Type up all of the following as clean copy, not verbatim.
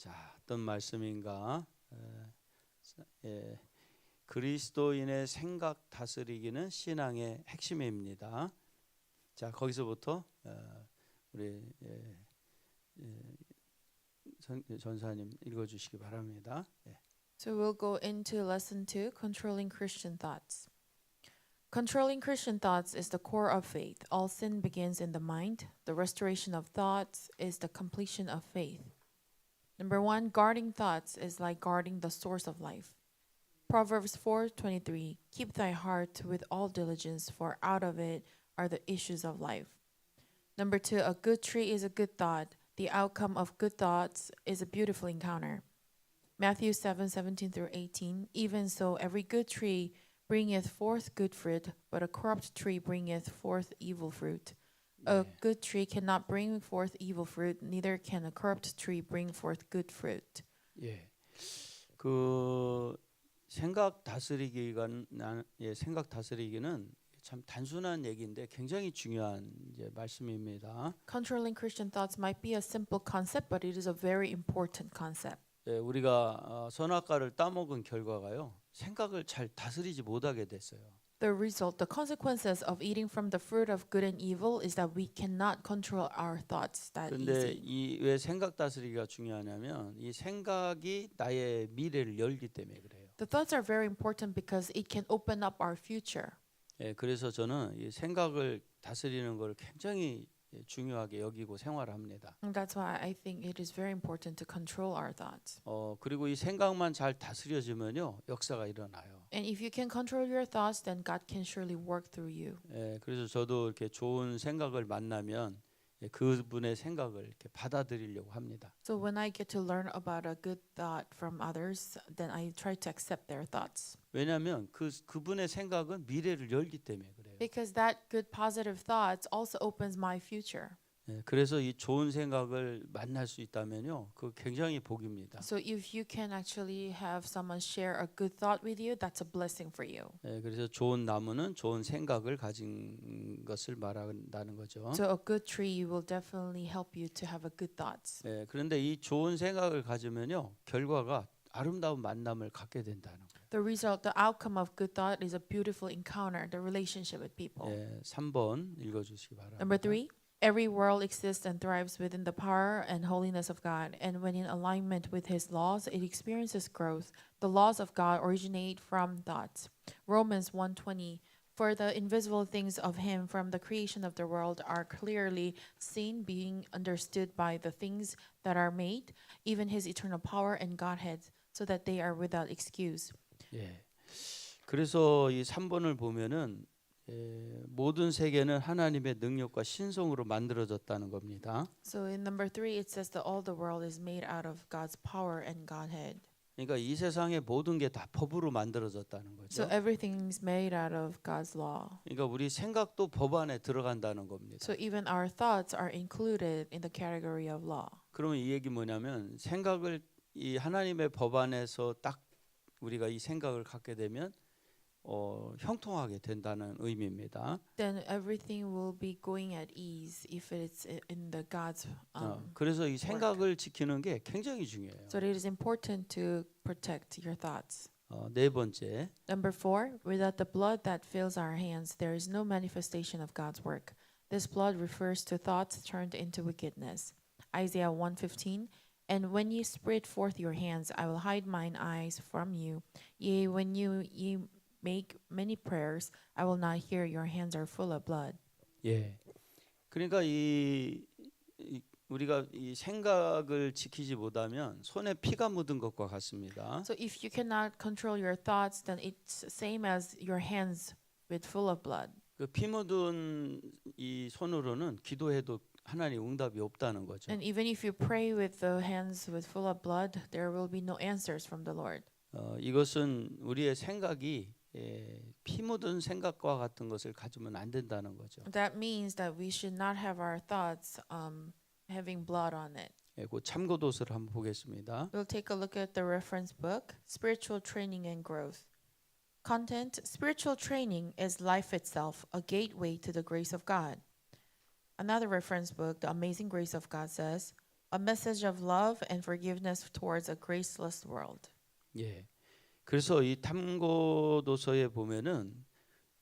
자, 어떤 말씀인가? 예, 그리스도인의 생각 다스리기는 신앙의 핵심입니다. 자, 거기서부터 우리 전사님 읽어주시기 바랍니다. 예. So we'll go into lesson 2, controlling Christian thoughts. Controlling Christian thoughts is the core of faith. All sin begins in the mind. The restoration of thoughts is the completion of faith. Number 1, guarding thoughts is like guarding the source of life. Proverbs 4:23, keep thy heart with all diligence, for out of it are the issues of life. Number 2, a good tree is a good thought. The outcome of good thoughts is a beautiful encounter. Matthew 7:17 through 18, even so every good tree bringeth forth good fruit, but a corrupt tree bringeth forth evil fruit. A good tree cannot bring forth evil fruit, neither can a corrupt tree bring forth good fruit. 예, 그 생각 다스리기는 참 단순한 얘기인데 굉장히 중요한 이제 말씀입니다. Controlling Christian thoughts might be a simple concept, but it is a very important concept. 예, 우리가 선악과를 따먹은 결과가요, 생각을 잘 다스리지 못하게 됐어요. The result, the consequences of eating from the fruit of good and evil is that we cannot control our thoughts that 근데 easy. 이 왜 생각 다스리기가 중요하냐면 이 생각이 나의 미래를 열기 때문에 그래요. The thoughts are very important because it can open up our future. 예, 그래서 저는 이 생각을 다스리는 걸 굉장히 중요하게 여기고 생활합니다. And that's why I think it is very important to control our thoughts. 그리고 이 생각만 잘 다스려지면요, 역사가 일어나요. And if you can control your thoughts, then God can surely work through you. 예, 그래서 저도 이렇게 좋은 생각을 만나면 그분의 생각을 이렇게 받아들이려고 합니다. So when I get to learn about a good thought from others, then I try to accept their thoughts. 왜냐하면 그분의 생각은 미래를 열기 때문에 그래요. Because that good positive thoughts also opens my future. 예, 그래서 이 좋은 생각을 만날 수 있다면요, 그 굉장히 복입니다. So if you can actually have someone share a good thought with you, that's a blessing for you. 예, 그래서 좋은 나무는 좋은 생각을 가진 것을 말한다는 거죠. So a good tree will definitely help you to have a good thoughts. 예, 그런데 이 좋은 생각을 가지면요, 결과가 아름다운 만남을 갖게 된다는 거예요. The result, the outcome of good thought is a beautiful encounter, the relationship with people. 예, 3번 읽어주시기 바랍니다. Number 3, every world exists and thrives within the power and holiness of God, and when in alignment with His laws, it experiences growth. The laws of God originate from thoughts. Romans 1:20, for the invisible things of Him from the creation of the world are clearly seen, being understood by the things that are made, even His eternal power and Godhead, so that they are without excuse. 예, 그래서 이 3번을 보면은 모든 세계는 하나님의 능력과 신성으로 만들어졌다는 겁니다. So in number 3, it says that all the world is made out of God's power and Godhead. 그러니까 이 세상의 모든 게 다 법으로 만들어졌다는 So 거죠. everything's made out of God's law. 그러니까 우리 생각도 법 안에 들어간다는 겁니다. So even our thoughts are included in the category of law. 그러면 이 얘기 뭐냐면 생각을 이 하나님의 법 안에서 딱 우리가 이 생각을 갖게 되면 형통하게 된다는 의미입니다. Then everything will be going at ease if it's in the God's. 그래서 이 생각을 지키는 게 굉장히 중요해요. So it is important to protect your thoughts. 네 번째, Number 4, without the blood that fills our hands, there is no manifestation of God's work. This blood refers to thoughts turned into wickedness. Isaiah 1:15. And when ye spread forth your hands, I will hide mine eyes from you. Yea, when ye make many prayers, I will not hear. Your hands are full of blood. 예, 그러니까 우리가 이 생각을 지키지 못하면 손에 피가 묻은 것과 같습니다. So if you cannot control your thoughts, then it's same as your hands with full of blood. 그 피 묻은 이 손으로는 기도해도 하나님 응답이 없다는 거죠. And even if you pray with the hands with full of blood, there will be no answers from the Lord. 이것은 우리의 생각이 피 묻은 생각과 같은 것을 가지면 안 된다는 거죠. That means that we should not have our thoughts having blood on it. 그 참고도서를 한번 보겠습니다. We'll take a look at the reference book, Spiritual Training and Growth. Content: Spiritual training is life itself, a gateway to the grace of God. Another reference book, The Amazing Grace of God, says, a message of love and forgiveness towards a graceless world. 예. 그래서 이 탐고도서에 보면은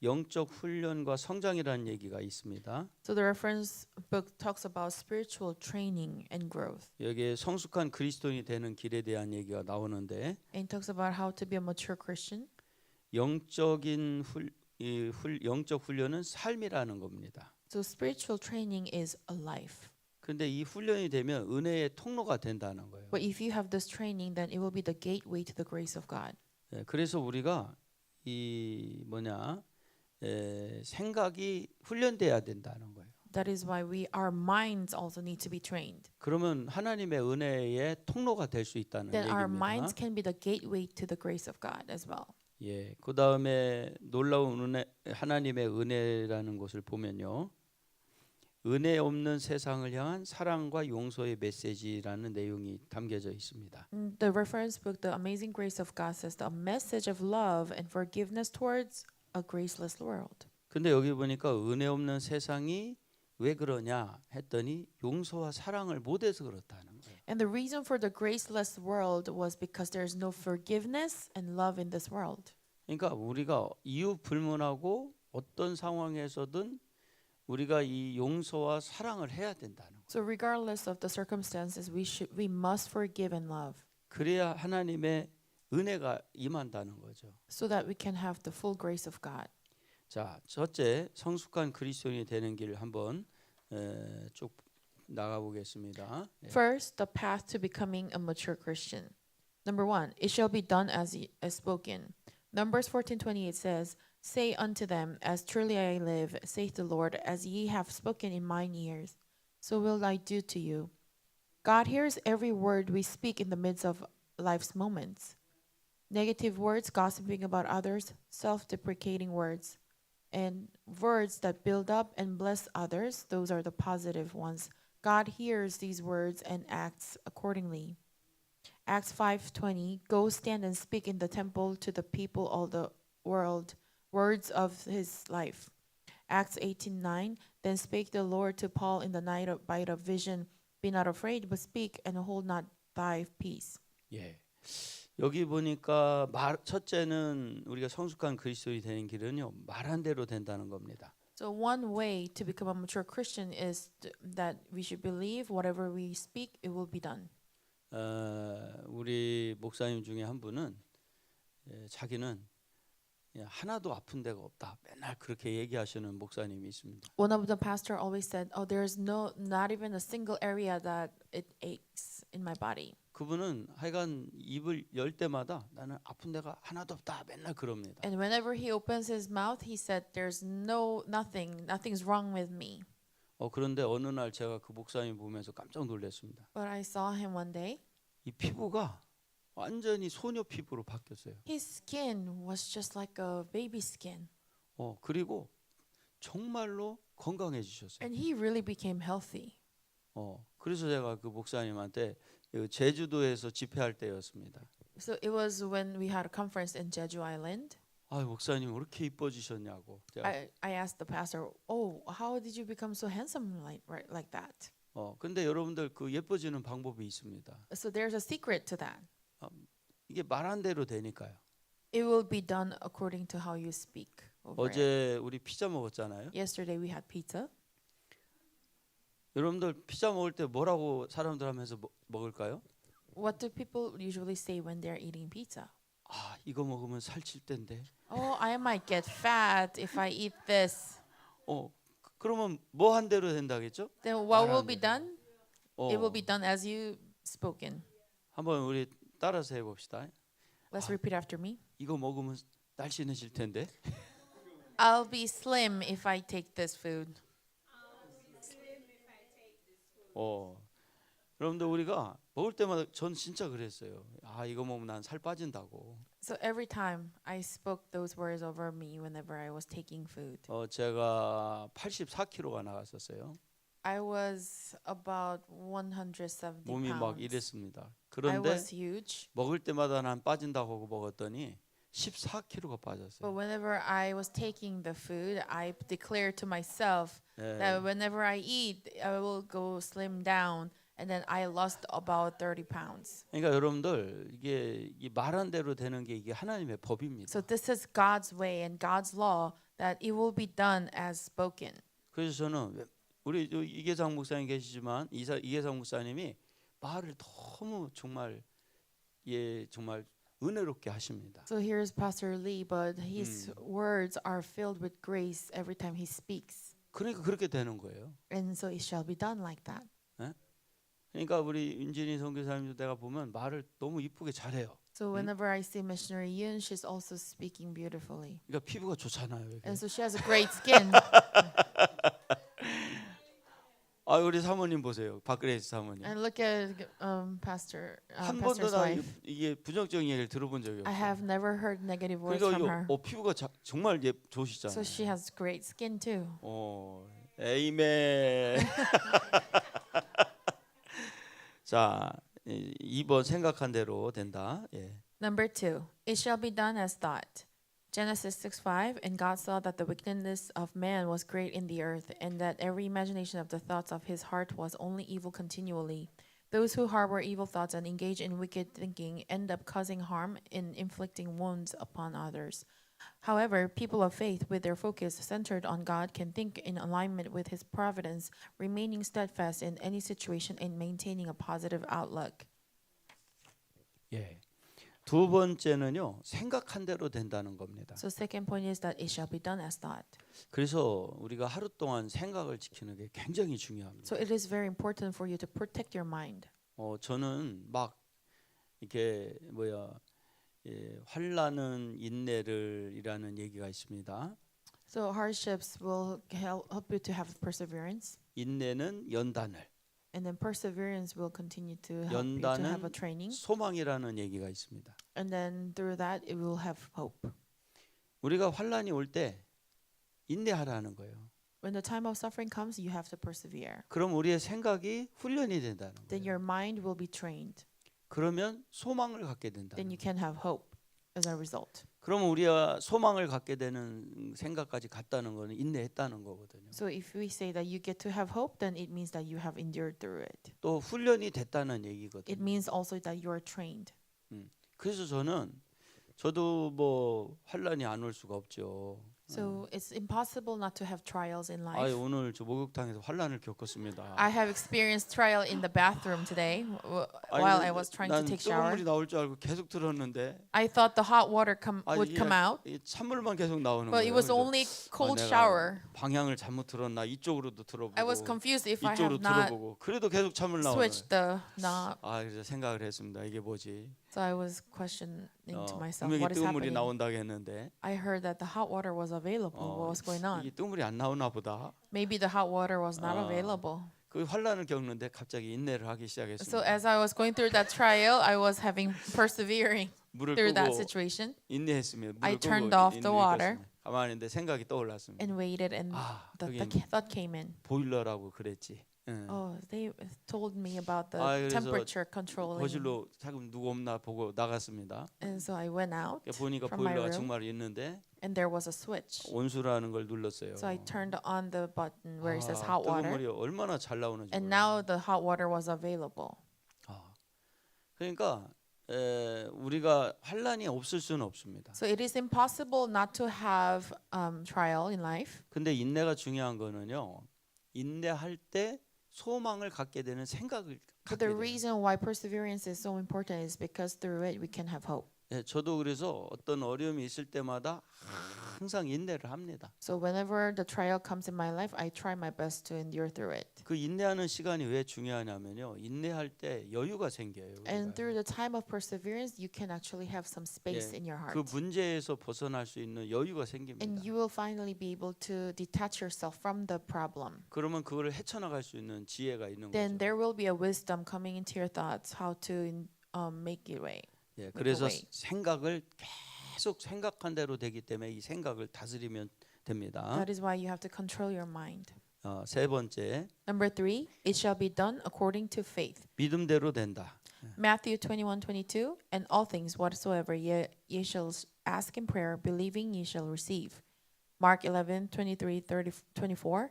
영적 훈련과 성장이라는 얘기가 있습니다. So the reference book talks about spiritual training and growth. 여기에 성숙한 그리스도인이 되는 길에 대한 얘기가 나오는데 And talks about how to be a mature Christian. 영적인 영적 훈련은 삶이라는 겁니다. So spiritual training is a life. 근데 이 훈련이 되면 은혜의 통로가 된다는 거예요. But if you have this training, then it will be the gateway to the grace of God. 예, 그래서 우리가 생각이 훈련돼야 된다는 거예요. That is why our minds also need to be trained. 그러면 하나님의 은혜의 통로가 될 수 있다는 Then our 얘기입니다. minds can be the gateway to the grace of God as well. 예, 그 다음에 놀라운 은혜, 하나님의 은혜라는 것을 보면요, 은혜 없는 세상을 향한 사랑과 용서의 메시지라는 내용이 담겨져 있습니다. The reference book, The Amazing Grace of God, says the message of love and forgiveness towards a graceless world. 근데 여기 보니까 은혜 없는 세상이 왜 그러냐 했더니 용서와 사랑을 못해서 그렇다는 거예요. And the reason for the graceless world was because there is no forgiveness and love in this world. 그러니까 우리가 이유 불문하고 어떤 상황에서든 우리가 이 용서와 사랑을 해야 된다는 거예요. So regardless of the circumstances, we must forgive and love 그래야 하나님의 은혜가 임한다는 거죠. so that we can have the full grace of God. 자, 첫째 성숙한 그리스도인이 되는 길 한번 쭉 나가 보겠습니다. First, the path to becoming a mature Christian. Number 1, it shall be done as spoken. Numbers 14:28 says, "Say unto them, as truly I live, saith the Lord, as ye have spoken in mine ears, so will I do to you." God hears every word we speak in the midst of life's moments. Negative words, gossiping about others, self-deprecating words, and words that build up and bless others, those are the positive ones. God hears these words and acts accordingly. Acts 5:20, "Go stand and speak in the temple to the people all the world, words of his life." Acts 18:9, "Then spake the Lord to Paul in the night by the vision, Be not afraid, but speak and hold not thy peace." 예. 여기 보니까 첫째는 우리가 성숙한 그리스도인이 되는 길은요, 말한 대로 된다는 겁니다. So one way to become a mature Christian is that we should believe whatever we speak, it will be done. 우리 목사님 중에 한 분은 자기는 하나도 아픈 데가 없다. 맨날 그렇게 얘기하시는 목사님이 있습니다. One of the pastor always said, "Oh, there's not even a single area that it aches in my body." 그분은 하여간 입을 열 때마다 나는 아픈 데가 하나도 없다. 맨날 그럽니다. And whenever he opens his mouth, he said, "There's nothing's wrong with me." 그런데 어느 날 제가 그 목사님 보면서 깜짝 놀랐습니다. But I saw him one day. 이 피부가 완전히 소녀 피부로 바뀌었어요. His skin was just like a baby skin. 그리고 정말로 건강해지셨어요. And he really became healthy. 그래서 제가 그 목사님한테 제주도에서 집회할 때였습니다. So it was when we had a conference in Jeju Island. 목사님 왜 이렇게 이뻐지셨냐고. I asked the pastor, "Oh, how did you become so handsome like that?" 근데 여러분들 그 예뻐지는 방법이 있습니다. So there's a secret to that. 이게 말한 대로 되니까요. It will be done according to how you speak. Over it. 어제 우리 피자 먹었잖아요. Yesterday we had pizza. 여러분들 피자 먹을 때 뭐라고 사람들 하면서 먹을까요? What do people usually say when they're eating pizza? 이거 먹으면 살찔 텐데. "Oh, I might get fat if I eat this." 그러면 뭐 한 대로 된다겠죠? Then what will 말하는 be 대로. done? It will be done as you spoken. 한번 우리 따라서 해봅시다. Let's repeat after me. 이거 먹으면 날씬해질 텐데. I'll be slim if I take this food. 여러분들 우리가 먹을 때마다 전 진짜 그랬어요. 이거 먹으면 난 살 빠진다고. So every time I spoke those words over me whenever I was taking food. 제가 84kg가 나갔었어요. I was about 170 몸이 막 pounds. 이랬습니다. I 그런데 was huge. 먹을 때마다 난 빠진다고 하고 먹었더니 14kg가 But 빠졌어요. whenever I was taking the food, I declared to myself that whenever I eat, I will go slim down. and then I lost about 30 pounds. 그러니까 여러분들 이게 이 말한 대로 되는 게 이게 하나님의 법입니다. So this is God's way and God's law that it will be done as spoken. 그래서 저는 우리 이계상 목사님 계시지만 이계상 목사님이 말을 너무 정말 정말 은혜롭게 하십니다. So here's Pastor Lee, but his words are filled with grace every time he speaks. 그러니까 그렇게 되는 거예요. And so it shall be done like that. 그러니까 우리 윤진이 선교사님도 내가 보면 말을 너무 이쁘게 잘해요. So whenever I see missionary Yun, she's also speaking beautifully. 그러니까 피부가 좋잖아요. 이게. And so she has a great skin. 아 우리 사모님 보세요, 박그레이스 사모님. And look at Pastor 한 번도 Pastor's 나 wife. 이게 부정적인 얘기를 들어본 적이 I 없어요. have never heard negative words from her. 그러니까 피부가 정말 좋으시잖아요. So she has great skin too. 에이멘. 자, 2번 생각한 대로 된다. 예. Number 2, it shall be done as thought. Genesis 6:5, and God saw that the wickedness of man was great in the earth, and that every imagination of the thoughts of his heart was only evil continually. Those who harbor evil thoughts and engage in wicked thinking end up causing harm and inflicting wounds upon others. However, people of faith, with their focus centered on God, can think in alignment with His providence, remaining steadfast in any situation and maintaining a positive outlook. 예. 두 번째는요, 생각한 대로 된다는 겁니다. So second point is that it shall be done as thought. 그래서 우리가 하루 동안 생각을 지키는 게 굉장히 중요합니다. So it is very important for you to protect your mind. 저는 막 이렇게 환난은 인내를이라는 얘기가 있습니다. So hardships will help you to have perseverance, 인내는 연단을, and then perseverance will continue to help you to have a 연단은 training, 소망이라는 얘기가 있습니다. and then through that it will have hope. 우리가 환난이 올 때 인내하라는 거예요. When the time of suffering comes, you have to persevere. 그럼 우리의 생각이 훈련이 된다는 Then 거예요. your mind will be trained. 그러면 소망을 갖게 된다. Then you can have hope as a result. 그러면 우리가 소망을 갖게 되는 생각까지 갔다는 거는 인내했다는 거거든요. So if we say that you get to have hope, then it means that you have endured through it. 또 훈련이 됐다는 It 얘기거든요. means also that you are trained. 그래서 저도 환란이 안 올 수가 없죠. So it's impossible not to have trials in life. 오늘 저 목욕탕에서 환란을 겪었습니다. I have experienced trial in the bathroom today while I was trying to 난 take 뜨거운 shower. 물이 나올 줄 알고 계속 들었는데 I thought the hot water would come out, 이 찬물만 계속 나오는 but 거예요. it was 그래서 only cold 내가 shower. 방향을 잘못 들었나 이쪽으로도 들어보고 I was confused if I 이쪽으로 have not 들어보고 그래도 계속 찬물 나오는 switched the knob. 그래서 생각을 했습니다. 이게 뭐지? So I was questioning to myself, 분명히 what is 뜨거운 물이 happening? 나온다고 했는데 I heard that the hot water was available. What was going on? 이게 뜨거운 물이 안 나오나 보다. Maybe the hot water was not available. 그 환란을 겪는데 갑자기 인내를 하기 So 시작했습니다. as I was going through that trial, I was having persevering 물을 through that 끄고 situation 인내했으면 I 물을 turned 끄고 off the 인내를 water. 껐습니다. 가만히 있는데 생각이 떠올랐습니다. and waited, and the 그게 thought came in. 보일러라고 그랬지. 응. Oh, they told me about the 그래서 temperature controlling. 거실로 자금 누구 없나 보고 나갔습니다. And so I went out 보니까 from my 보일러가 room, 정말 있는데 and there was a switch. 온수라는 걸 눌렀어요. So I turned on the button where it says hot 뜨거운 water, 물이 얼마나 잘 나오는지 and 몰라요. now the hot water was available. 그러니까 우리가 환란이 없을 수는 없습니다. So it is impossible not to have trial in life. 근데 인내가 중요한 거는요. 인내할 때 소망을 갖게 되는 생각을 But 갖게 the 돼요. reason why perseverance is so important is because through it we can have hope. 저도 그래서 어떤 어려움이 있을 때마다 항상 인내를 합니다. So whenever the trial comes in my life, I try my best to endure through it. 그 인내하는 시간이 왜 중요하냐면요. 인내할 때 여유가 생겨요. And 우리가. through the time of perseverance, you can actually have some space in your heart. 그 문제에서 벗어날 수 있는 여유가 생깁니다. And you will finally be able to detach yourself from the problem. 그러면 그거를 헤쳐나갈 수 있는 지혜가 있는 Then 거죠. there will be a wisdom coming into your thoughts how to make it way. 그래서 way. 생각을 계속 생각한 대로 되기 때문에 이 생각을 다스리면 됩니다. That is why you have to control your mind. 세 번째, Number 3, it shall be done according to faith. 믿음대로 된다. Matthew 21:22, and all things whatsoever ye shall ask in prayer, believing ye shall receive. Mark 11:23-24,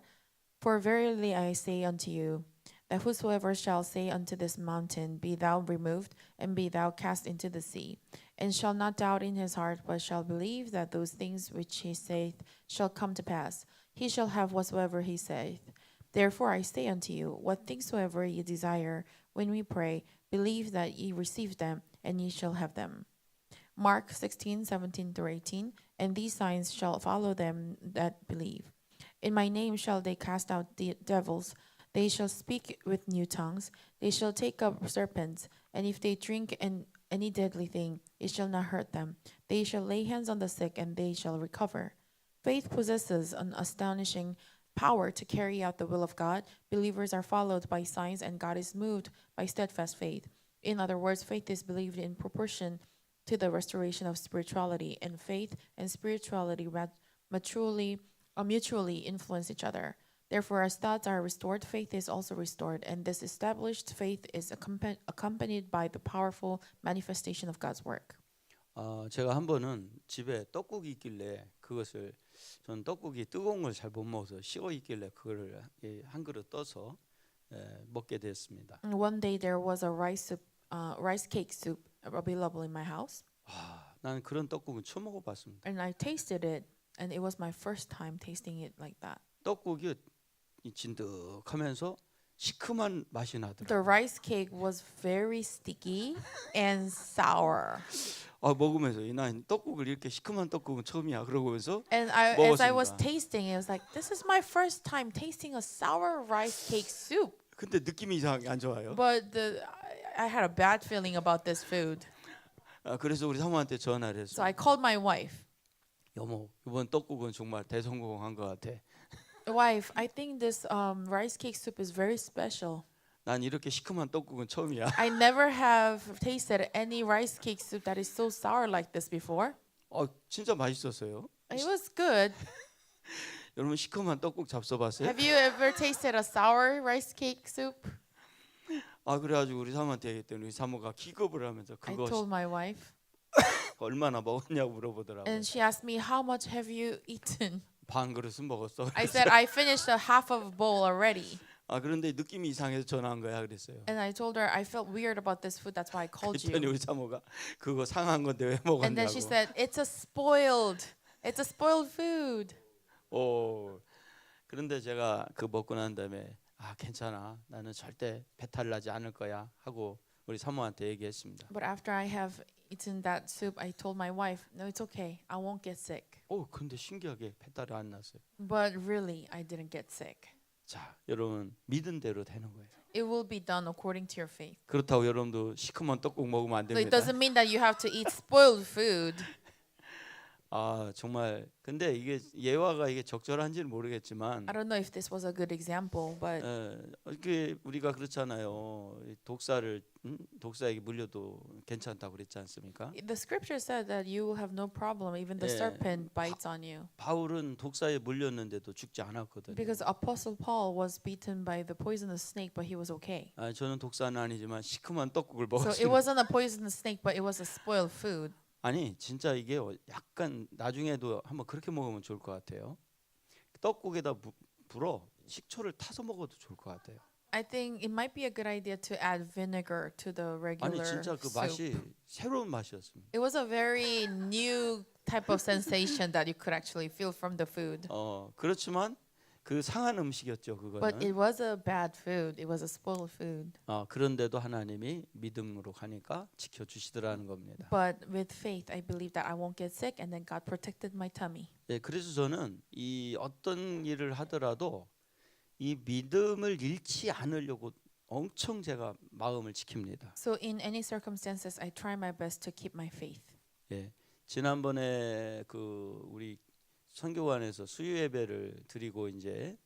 for verily I say unto you, that whosoever shall say unto this mountain, Be thou removed, and be thou cast into the sea, and shall not doubt in his heart, but shall believe that those things which he saith shall come to pass, he shall have whatsoever he saith. Therefore I say unto you, what things soever ye desire, when we pray, believe that ye receive them, and ye shall have them. Mark 16:17-18, and these signs shall follow them that believe. In my name shall they cast out devils, they shall speak with new tongues, they shall take up serpents, and if they drink any deadly thing, it shall not hurt them. They shall lay hands on the sick, and they shall recover. Faith possesses an astonishing power to carry out the will of God. Believers are followed by signs, and God is moved by steadfast faith. In other words, faith is believed in proportion to the restoration of spirituality, and faith and spirituality mutually influence each other. Therefore, as thoughts are restored, faith is also restored, and this established faith is accompanied by the powerful manifestation of God's work. 제가 한 번은 집에 떡국이 있길래 그것을 전 떡국이 뜨거운 걸 잘 못 먹어서 식어 있길래 그거를 한 그릇 떠서 먹게 됐습니다. And one day there was a rice cake soup available in my house, 나는 그런 떡국은 처음 먹어봤습니다. and I tasted it, and it was my first time tasting it like that. 떡국이 진득하면서 시큼한 맛이 The 나더라고요. rice cake was very sticky and sour. 먹으면서 난 떡국을 이렇게 시큼한 떡국은 처음이야 그러고면서 And as I was 먹었습니다. tasting, it was like, this is my first time tasting a sour rice cake soup. 근데 느낌이 이상하게 안 좋아요. But I had a bad feeling about this food. 그래서 우리 사모한테 전화를 So 했어요. I called my wife. 여보, 이번 떡국은 정말 대성공한 것 같아. Wife, I think this rice cake soup is very special. 난 이렇게 시큼한 떡국은 처음이야. I never have tasted any rice cake soup that is so sour like this before. 진짜 맛있었어요. It was good. 여러분 시큼한 떡국 잡숴봤어요? Have you ever tasted a sour rice cake soup? 그래가지고 우리 사모한테 얘기했더니 우리 사모가 기겁을 하면서 I 그거 told my wife. 얼마나 먹었냐고 물어보더라고요. And she asked me, how much have you eaten? 반 그릇은 먹었어. I said, I finished a half of a bowl already. 그런데 느낌이 이상해서 전화한 거야 그랬어요. And I told her I felt weird about this food. That's why I called 그랬더니 you. 우리 사모가 그거 상한 건데 왜 And then she 먹었냐고. said, it's a spoiled food. 그런데 제가 그 먹고 난 다음에 괜찮아. 나는 절대 배탈 나지 않을 거야 하고 우리 사모한테 얘기했습니다. But after I have eaten that soup, I told my wife, no, it's okay. I won't get sick. 근데 신기하게 배탈이 안 났어요. But really, I didn't get sick. 자, 여러분 믿은 대로 되는 거예요. It will be done according to your faith. 그렇다고 여러분도 시큼한 떡국 먹으면 안 So it 됩니다. doesn't mean that you have to eat spoiled food. 정말 근데 이게 예화가 이게 적절한지는 모르겠지만 I don't know if this was a good example, but 이게 우리가 그렇잖아요. 독사에게 물려도 괜찮다고 그랬지 않습니까? the scripture said that you will have no problem even the 예. serpent bites on you. 바울은 독사에 물렸는데도 죽지 않았거든요. Because Apostle Paul was beaten by the poisonous snake, but he was okay. 저는 독사는 아니지만 시큼한 떡국을 So it 먹었습니다. wasn't a poisonous snake, but it was a spoiled food. 아니 진짜 이게 약간 나중에도 한번 그렇게 먹으면 좋을 것 같아요. 떡국에다 불어 식초를 타서 먹어도 좋을 것 같아요. I think it might be a good idea to add vinegar to the regular 아니 진짜 그 soup. 맛이 새로운 맛이었습니다. It was a very new type of sensation that you could actually feel from the food. 그렇지만 그 상한 음식이었죠 But it 그거는. was a bad food. It was a spoiled food. 그런데도 하나님이 믿음으로 가니까 지켜주시더라는 겁니다. But with faith, I believe that I won't get sick, and then God protected my tummy. 그래서 저는 이 어떤 일을 하더라도 이 믿음을 잃지 않으려고 엄청 제가 마음을 지킵니다. So in any circumstances, I try my best to keep my faith. 지난번에 그 우리 선교관에서 수요 예배를 드리고 이제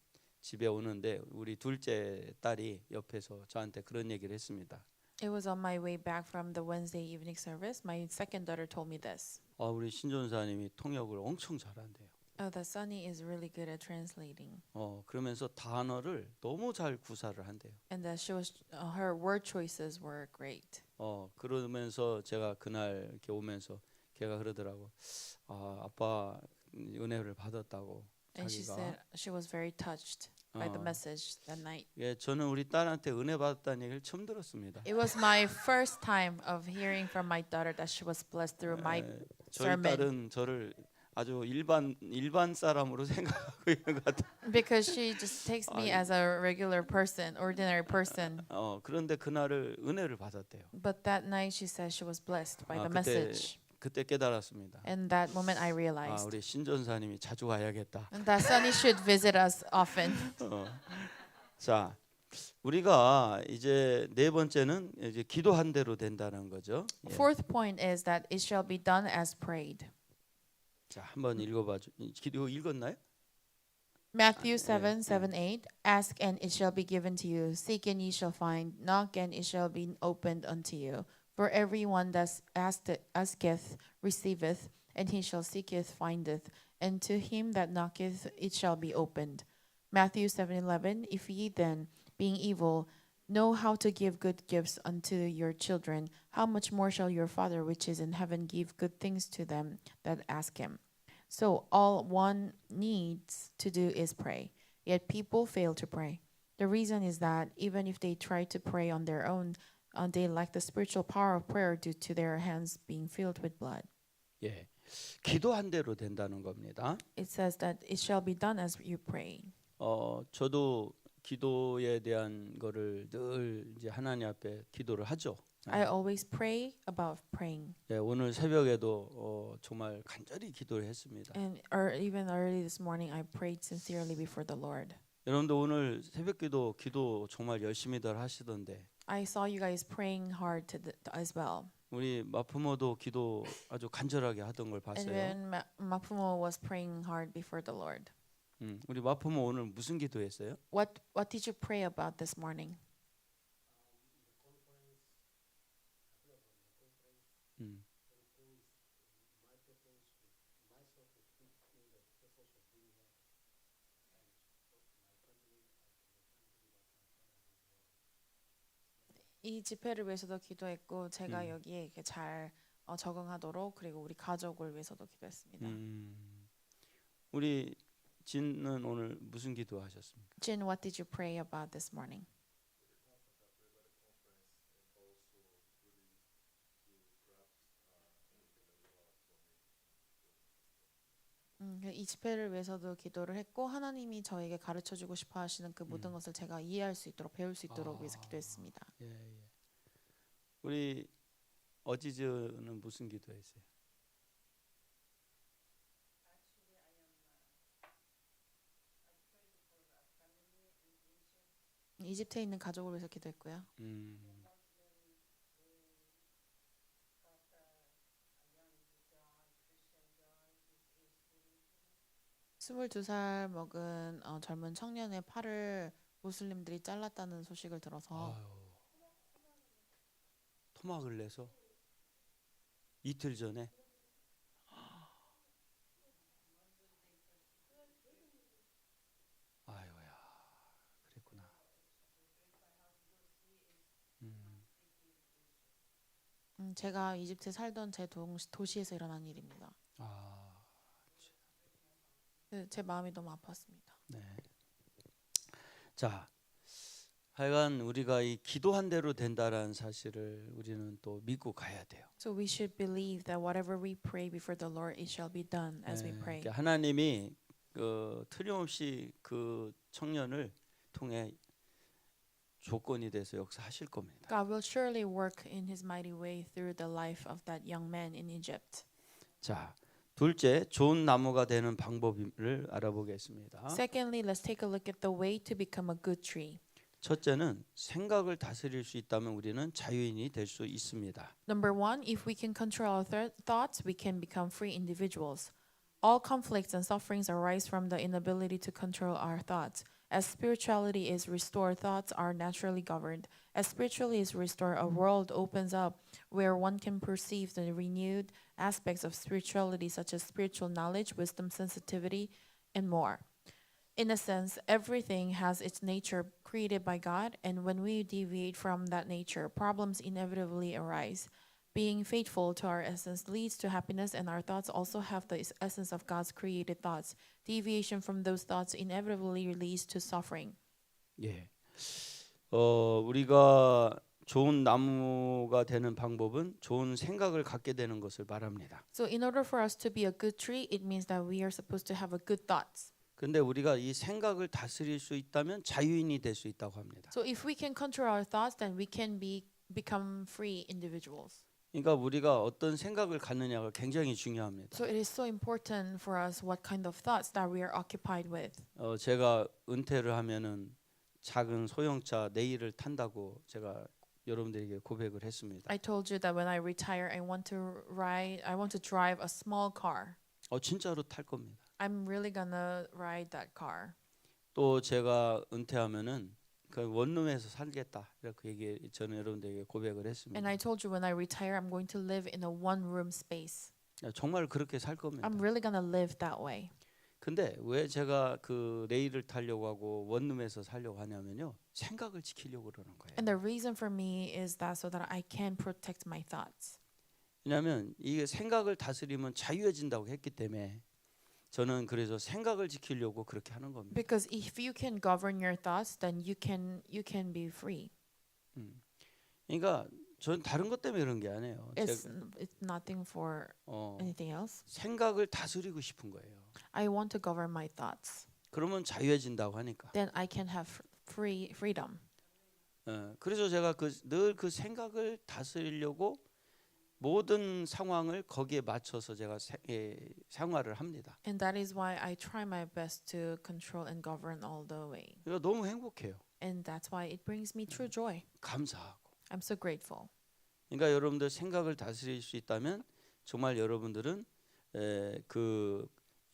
집에 오는데 우리 둘째 딸이 옆에서 저한테 그런 얘기를 했습니다. It was on my way back from the Wednesday evening service. My second daughter told me this. 우리 신전사님이 통역을 엄청 잘한대요. Oh, that Sunny is really good at translating, 그러면서 단어를 너무 잘 구사를 한대요. and that her word choices were great. 그러면서 제가 그날 이렇게 오면서 걔가 그러더라고. 아빠 은혜를 받았다고 And she 자기가 said she was very touched. by the 어. message that night. 예, 저는 우리 딸한테 은혜 받았다는 얘기를 처음 들었습니다. It was my first time of hearing from my daughter that she was blessed through my 저희 sermon. 딸은 저를 아주 일반 사람으로 생각하고 있는 것 같아요. Because she just takes me as a regular person, ordinary person. 그런데 그날을 은혜를 받았대요. But that night she said she was blessed by 아, the 그때 message. 그때 깨달았습니다. And that moment I 아, realized 우리 신전사님이 자주 와야겠다. that Sunny should visit us often. 자, 우리가 이제 네 번째는 이제 기도한 대로 된다는 거죠. 예. Fourth point is that it shall be done as prayed. 자, 한번 읽어봐 주. 기도 읽었나요? Matthew 7:7-8. Ask and it shall be given to you. Seek and ye shall find. Knock and it shall be opened unto you. For everyone that asketh receiveth, and he shall seeketh findeth, and to him that knocketh it shall be opened. Matthew 7:11. If ye then, being evil, know how to give good gifts unto your children, how much more shall your Father which is in heaven give good things to them that ask him? So all one needs to do is pray. Yet people fail to pray. The reason is that even if they try to pray on their own, they lack the spiritual power of prayer due to their hands being filled with blood. 예. 기도한 대로 된다는 겁니다. It says that it shall be done as you pray. 저도 기도에 대한 거를 늘 이제 하나님 앞에 기도를 하죠. I always pray about praying. 예, 오늘 새벽에도 정말 간절히 기도를 했습니다. And even early this morning, I prayed sincerely before the Lord. 여러분도 오늘 새벽기도 기도 정말 열심히들 하시던데 I saw you guys praying hard as well. 우리 마프모도 기도 아주 간절하게 하던 걸 And 봤어요. when Mapumo was praying hard before the Lord. 우리 마프모 오늘 무슨 기도했어요? What did you pray about this morning? 음. 이 집회를 위해서도 기도했고 제가 여기에 이렇게 잘 적응하도록 그리고 우리 가족을 위해서도 기도했습니다. 우리 진은 오늘 무슨 기도하셨습니까? Jin, what did you pray about this morning? 이 집회를 위해서도 기도를 했고 하나님이 저에게 가르쳐 주고 싶어 하시는 그 모든 것을 제가 이해할 수 있도록 배울 수 있도록 위해서 기도했습니다. 예. 우리 어지즈는 무슨 기도했어요? 이집트에 있는 가족을 위해서 기도했고요. 22살 먹은 젊은 청년의 팔을 무슬림들이 잘랐다는 소식을 들어서 토막을 내서 이틀 전에 아유야 그랬구나. 제가 이집트에 살던 제 도시에서 일어난 일입니다. 제 마음이 너무 아팠습니다. 네. 자, 하여간 우리가 이 기도한 대로 된다라는 사실을 우리는 또 믿고 가야 돼요. So we should believe that whatever we pray before the Lord, it shall be done as we pray. 그러니까 하나님이 틀림없이 그 청년을 통해 조건이 돼서 역사하실 겁니다. God will surely work in His mighty way through the life of that young man in Egypt. 자, 둘째, 좋은 나무가 되는 방법을 알아보겠습니다. Secondly, let's take a look at the way to become a good tree. 첫째는 생각을 다스릴 수 있다면 우리는 자유인이 될 수 있습니다. Number one, if we can control our thoughts, we can become free individuals. All conflicts and sufferings arise from the inability to control our thoughts. As spirituality is restored, thoughts are naturally governed. As spirituality is restored, a world opens up where one can perceive the renewed aspects of spirituality, such as spiritual knowledge, wisdom, sensitivity, and more. In a sense, everything has its nature created by God, and when we deviate from that nature, problems inevitably arise. Being faithful to our essence leads to happiness, and our thoughts also have the essence of God's created thoughts. Deviation from those thoughts inevitably leads to suffering. 예. 우리가 좋은 나무가 되는 방법은 좋은 생각을 갖게 되는 것을 말합니다. So in order for us to be a good tree, it means that we are supposed to have a good thoughts. 근데 우리가 이 생각을 다스릴 수 있다면 자유인이 될 수 있다고 합니다. So if we can control our thoughts, then we can become free individuals. 그러니까 우리가 어떤 생각을 갖느냐가 굉장히 중요합니다. So it is so important for us what kind of thoughts that we are occupied with. 제가 은퇴를 하면은 작은 소형차 네일을 탄다고 제가 여러분들에게 고백을 했습니다. I told you that when I retire, I want to drive a small car. 진짜로 탈 겁니다. I'm really gonna ride that car. 또 제가 은퇴하면은 그 원룸에서 살겠다 이렇게 저는 여러분들에게 고백을 했습니다. And I told you when I retire, I'm going to live in a one-room space. 정말 그렇게 살 겁니다. I'm really gonna live that way. 근데 왜 제가 그 레일을 타려고 하고 원룸에서 살려고 하냐면요, 생각을 지키려고 그러는 거예요. And the reason for me is that so that I can protect my thoughts. 왜냐하면 이게 생각을 다스리면 자유해진다고 했기 때문에 저는 그래서 생각을 지키려고 그렇게 하는 겁니다. Because if you can govern your thoughts, then you can be free. 그러니까 저는 다른 것 때문에 그런 게 아니에요. It's nothing for anything else. 생각을 다스리고 싶은 거예요. I want to govern my thoughts. 그러면 자유해진다고 하니까. Then I can have freedom. 그래서 제가 늘 그 생각을 다스리려고 모든 상황을 거기에 맞춰서 제가 생활을 합니다. And that is why I try my best to control and govern all the way. 그러니까 너무 행복해요. And that's why it brings me true joy. 감사하고. I'm so grateful. 그러니까 여러분들 생각을 다스릴 수 있다면 정말 여러분들은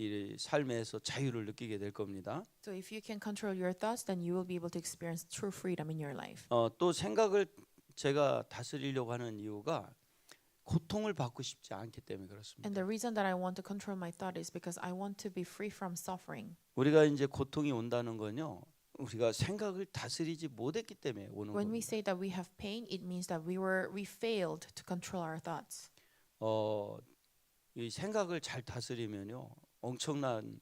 이 삶에서 자유를 느끼게 될 겁니다. So if you can control your thoughts, then you will be able to experience true freedom in your life. 또 생각을 제가 다스리려고 하는 이유가 고통을 받고 싶지 않기 때문에 그렇습니다. And the reason that I want to control my thought is because I want to be free from suffering. 우리가 이제 고통이 온다는 건요, 우리가 생각을 다스리지 못했기 때문에 오는 When we 겁니다. say that we have pain, it means that we failed to control our thoughts. 이 생각을 잘 다스리면요, 엄청난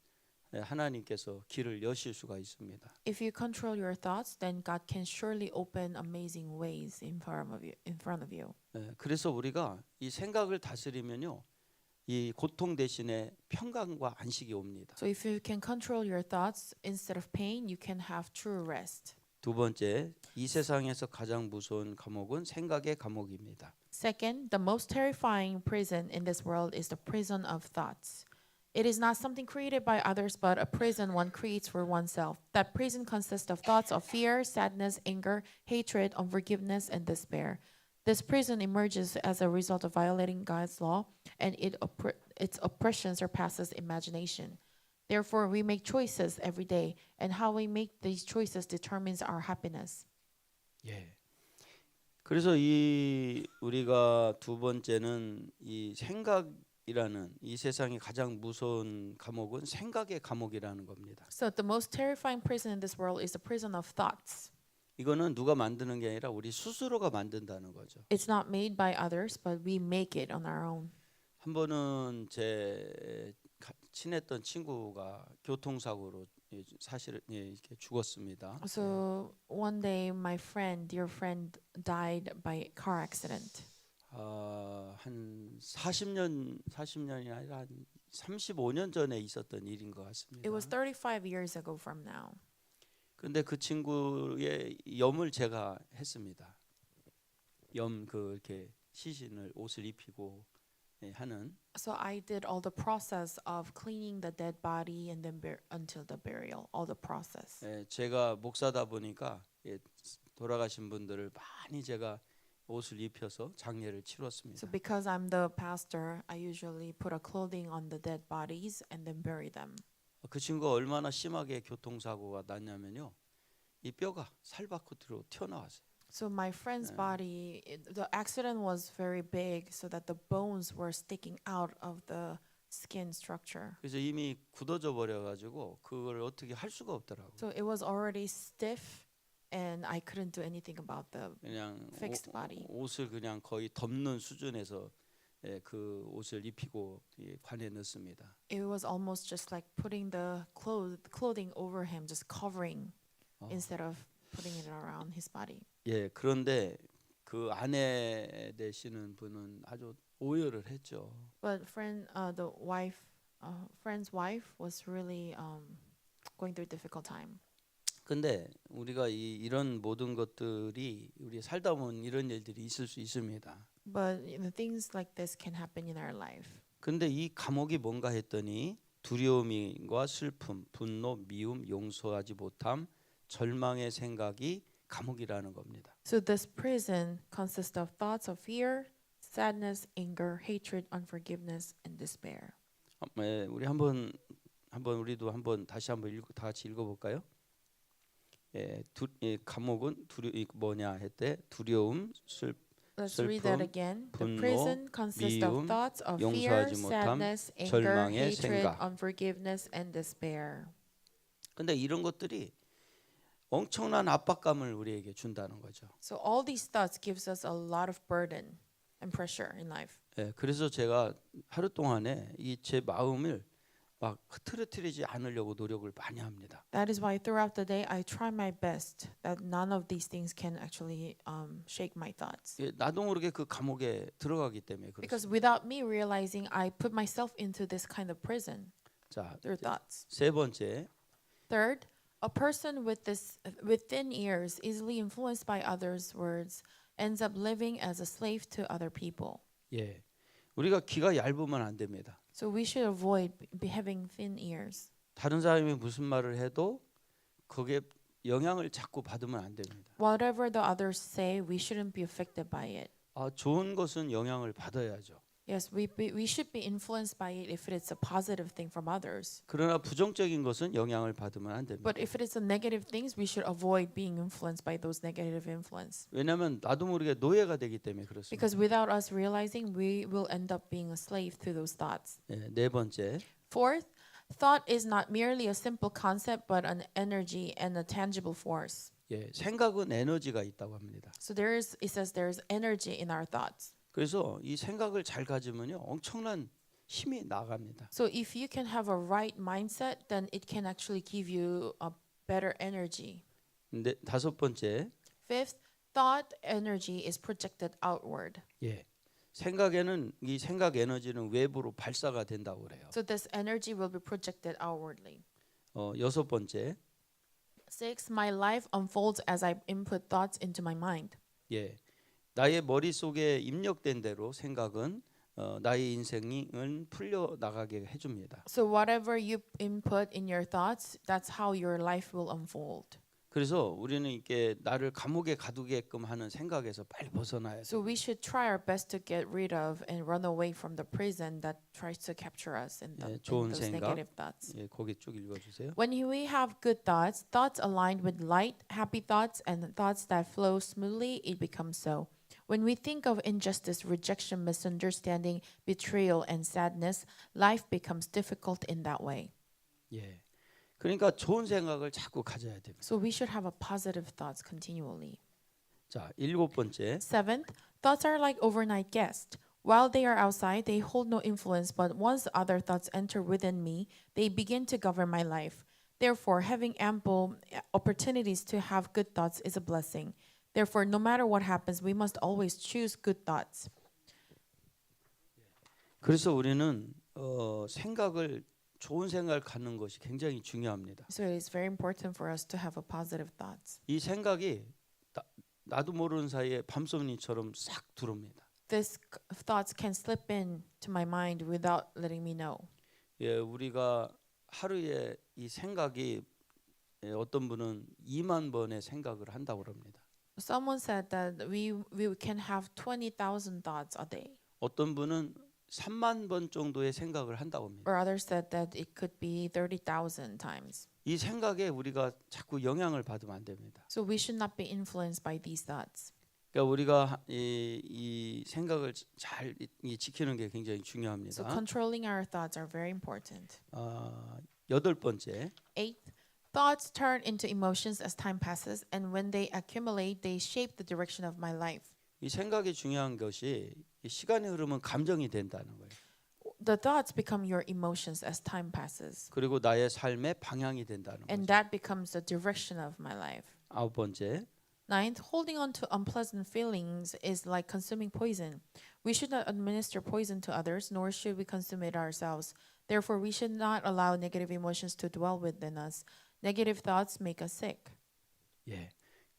하나님께서 길을 여실 수가 있습니다. If you control your thoughts, then God can surely open amazing ways in front of you. 그래서 우리가 이 생각을 다스리면요, 이 고통 대신에 평강과 안식이 옵니다. So if you can control your thoughts, instead of pain, you can have true rest. 두 번째, 이 세상에서 가장 무서운 감옥은 생각의 감옥입니다. Second, the most terrifying prison in this world is the prison of thoughts. It is not something created by others, but a prison one creates for oneself. That prison consists of thoughts of fear, sadness, anger, hatred, unforgiveness, and despair. This prison emerges as a result of violating God's law, and its oppression surpasses imagination. Therefore, we make choices every day, and how we make these choices determines our happiness. 예. 그래서 우리가 두 번째는 이 생각이라는 이 세상의 가장 무서운 감옥은 생각의 감옥이라는 겁니다. So the most terrifying prison in this world is the prison of thoughts. 이거는 누가 만드는 게 아니라 우리 스스로가 만든다는 거죠. It's not made by others, but we make it on our own. 한 번은 제 친했던 친구가 교통사고로 사실 이렇게 죽었습니다. So one day, my dear friend, died by car accident. 한 40년이 아니라 한 35년 전에 있었던 일인 것 같습니다. It was 35 years ago from now. 근데 그 친구의 염을 제가 했습니다. 이렇게 시신을 옷을 입히고 하는. So I did all the process of cleaning the dead body and then until the burial, all the process. 제가 목사다 보니까 돌아가신 분들을 많이 제가 옷을 입혀서 장례를 치렀습니다. So because I'm the pastor, I usually put a clothing on the dead bodies and then bury them. 그 친구가 얼마나 심하게 교통사고가 났냐면요, 이 뼈가 살 밖으로 튀어나왔어요. So my friend's body, the accident was very big, so that the bones were sticking out of the skin structure. 그래서 이미 굳어져 버려가지고 그걸 어떻게 할 수가 없더라고요. So it was already stiff, and I couldn't do anything about the 그냥 fixed body. 옷을 그냥 거의 덮는 수준에서 그 옷을 입히고 관에 넣습니다. It was almost just like putting the clothing over him, just covering instead of putting it around his body. 예, 그런데 그 아내 되시는 분은 아주 오열을 했죠. But friend's wife was really going through a difficult time. 근데 우리가 이런 모든 것들이 우리 살다 보면 이런 일들이 있을 수 있습니다. But things like this can happen in our life. 근데 이 감옥이 뭔가 했더니 두려움과 슬픔, 분노, 미움, 용서하지 못함, 절망의 생각이 감옥이라는 겁니다. So this prison consists of thoughts of fear, sadness, anger, hatred, unforgiveness, and despair. 우리 한번 우리도 다시 한번 다 같이 읽어볼까요? 감옥은 뭐냐 했대 두려움, Let's read that again. The 분노, prison consists 미움, of thoughts of fear, 용서하지 못함, sadness, anger, 절망의 hatred, 생각. unforgiveness, and despair. 근데 이런 것들이 엄청난 압박감을 우리에게 준다는 거죠. So all these thoughts gives us a lot of burden and pressure in life. 그래서 제가 하루 동안에 이 제 마음을 막 흐트러뜨리지 않으려고 노력을 많이 합니다. That is why throughout the day I try my best that none of these things can actually shake my thoughts. 나도 모르게 그 감옥에 들어가기 때문에 Because 그렇습니다. without me realizing, I put myself into this kind of prison 자, through thoughts. 세 번째, Third, a person with thin ears, easily influenced by others' words, ends up living as a slave to other people. 우리가 귀가 얇으면 안 됩니다. So we should avoid having thin ears. 다른 사람이 무슨 말을 해도 거기에 영향을 자꾸 받으면 안 됩니다. Whatever the others say, we shouldn't be affected by it. 좋은 것은 영향을 받아야죠. Yes, we should be influenced by it if it is a positive thing from others. 그러나 부정적인 것은 영향을 받으면 안 됩니다. But if it is a negative things, we should avoid being influenced by those negative influence. 왜냐하면 나도 모르게 노예가 되기 때문에 그렇습니다. Because without us realizing, we will end up being a slave to those thoughts. 네 번째, Fourth, thought is not merely a simple concept, but an energy and a tangible force. 생각은 에너지가 있다고 합니다. So it says there is energy in our thoughts. 그래서 이 생각을 잘 가지면요 엄청난 힘이 나갑니다. So if you can have a right mindset, then it can actually give you a better energy. 근데 다섯 번째, Fifth, thought energy is projected outward. 생각에는 이 생각 에너지는 외부로 발사가 된다고 그래요. So this energy will be projected outwardly. 여섯 번째, Six, my life unfolds as I input thoughts into my mind. 나의 머릿속에 입력된 대로 생각은 나의 인생을 풀려 나가게 해줍니다. So whatever you input in your thoughts, that's how your life will unfold. 그래서 우리는 이게 나를 감옥에 가두게끔 하는 생각에서 빨리 벗어나야 So 돼요. we should try our best to get rid of and run away from the prison that tries to capture us in 좋은 those 생각. negative thoughts. 거기 쭉 읽어주세요. When we have good thoughts, thoughts aligned with light, happy thoughts, and thoughts that flow smoothly, it becomes so. When we think of injustice, rejection, misunderstanding, betrayal, and sadness, life becomes difficult in that way. 그러니까 좋은 생각을 자꾸 가져야 됩니다. So we should have a positive thoughts continually. 자, 일곱 번째, Seventh, thoughts are like overnight guests. While they are outside, they hold no influence, but once other thoughts enter within me, they begin to govern my life. Therefore, having ample opportunities to have good thoughts is a blessing. Therefore, no matter what happens, we must always choose good thoughts. 그래서 우리는 좋은 생각을 갖는 것이 굉장히 중요합니다. So it is very important for us to have a positive thoughts. 이 생각이 나도 모르는 사이에 밤송이처럼 싹 들어옵니다. These thoughts can slip in to my mind without letting me know. 우리가 하루에 이 생각이 어떤 분은 2만 번의 생각을 한다고 합니다. Someone said that we can have 20,000 thoughts a day. 어떤 분은 3만 번 정도의 생각을 한다고 합니다. Or others said that it could be 30,000 times. 이 생각에 우리가 자꾸 영향을 받으면 안 됩니다. So we should not be influenced by these thoughts. 그러니까 우리가 이 생각을 잘 지키는 게 굉장히 So 중요합니다. controlling our thoughts are very important. 여덟 번째, Eighth, Thoughts turn into emotions as time passes, and when they accumulate, they shape the direction of my life. 이 생각이 중요한 것이 이 시간이 흐르면 감정이 된다는 거예요. The thoughts become your emotions as time passes, 그리고 나의 삶의 방향이 된다는 and 거죠. that becomes the direction of my life. 아홉 번째, Ninth, holding on to unpleasant feelings is like consuming poison. We should not administer poison to others, nor should we consume it ourselves. Therefore, we should not allow negative emotions to dwell within us. Negative thoughts make us sick. 예.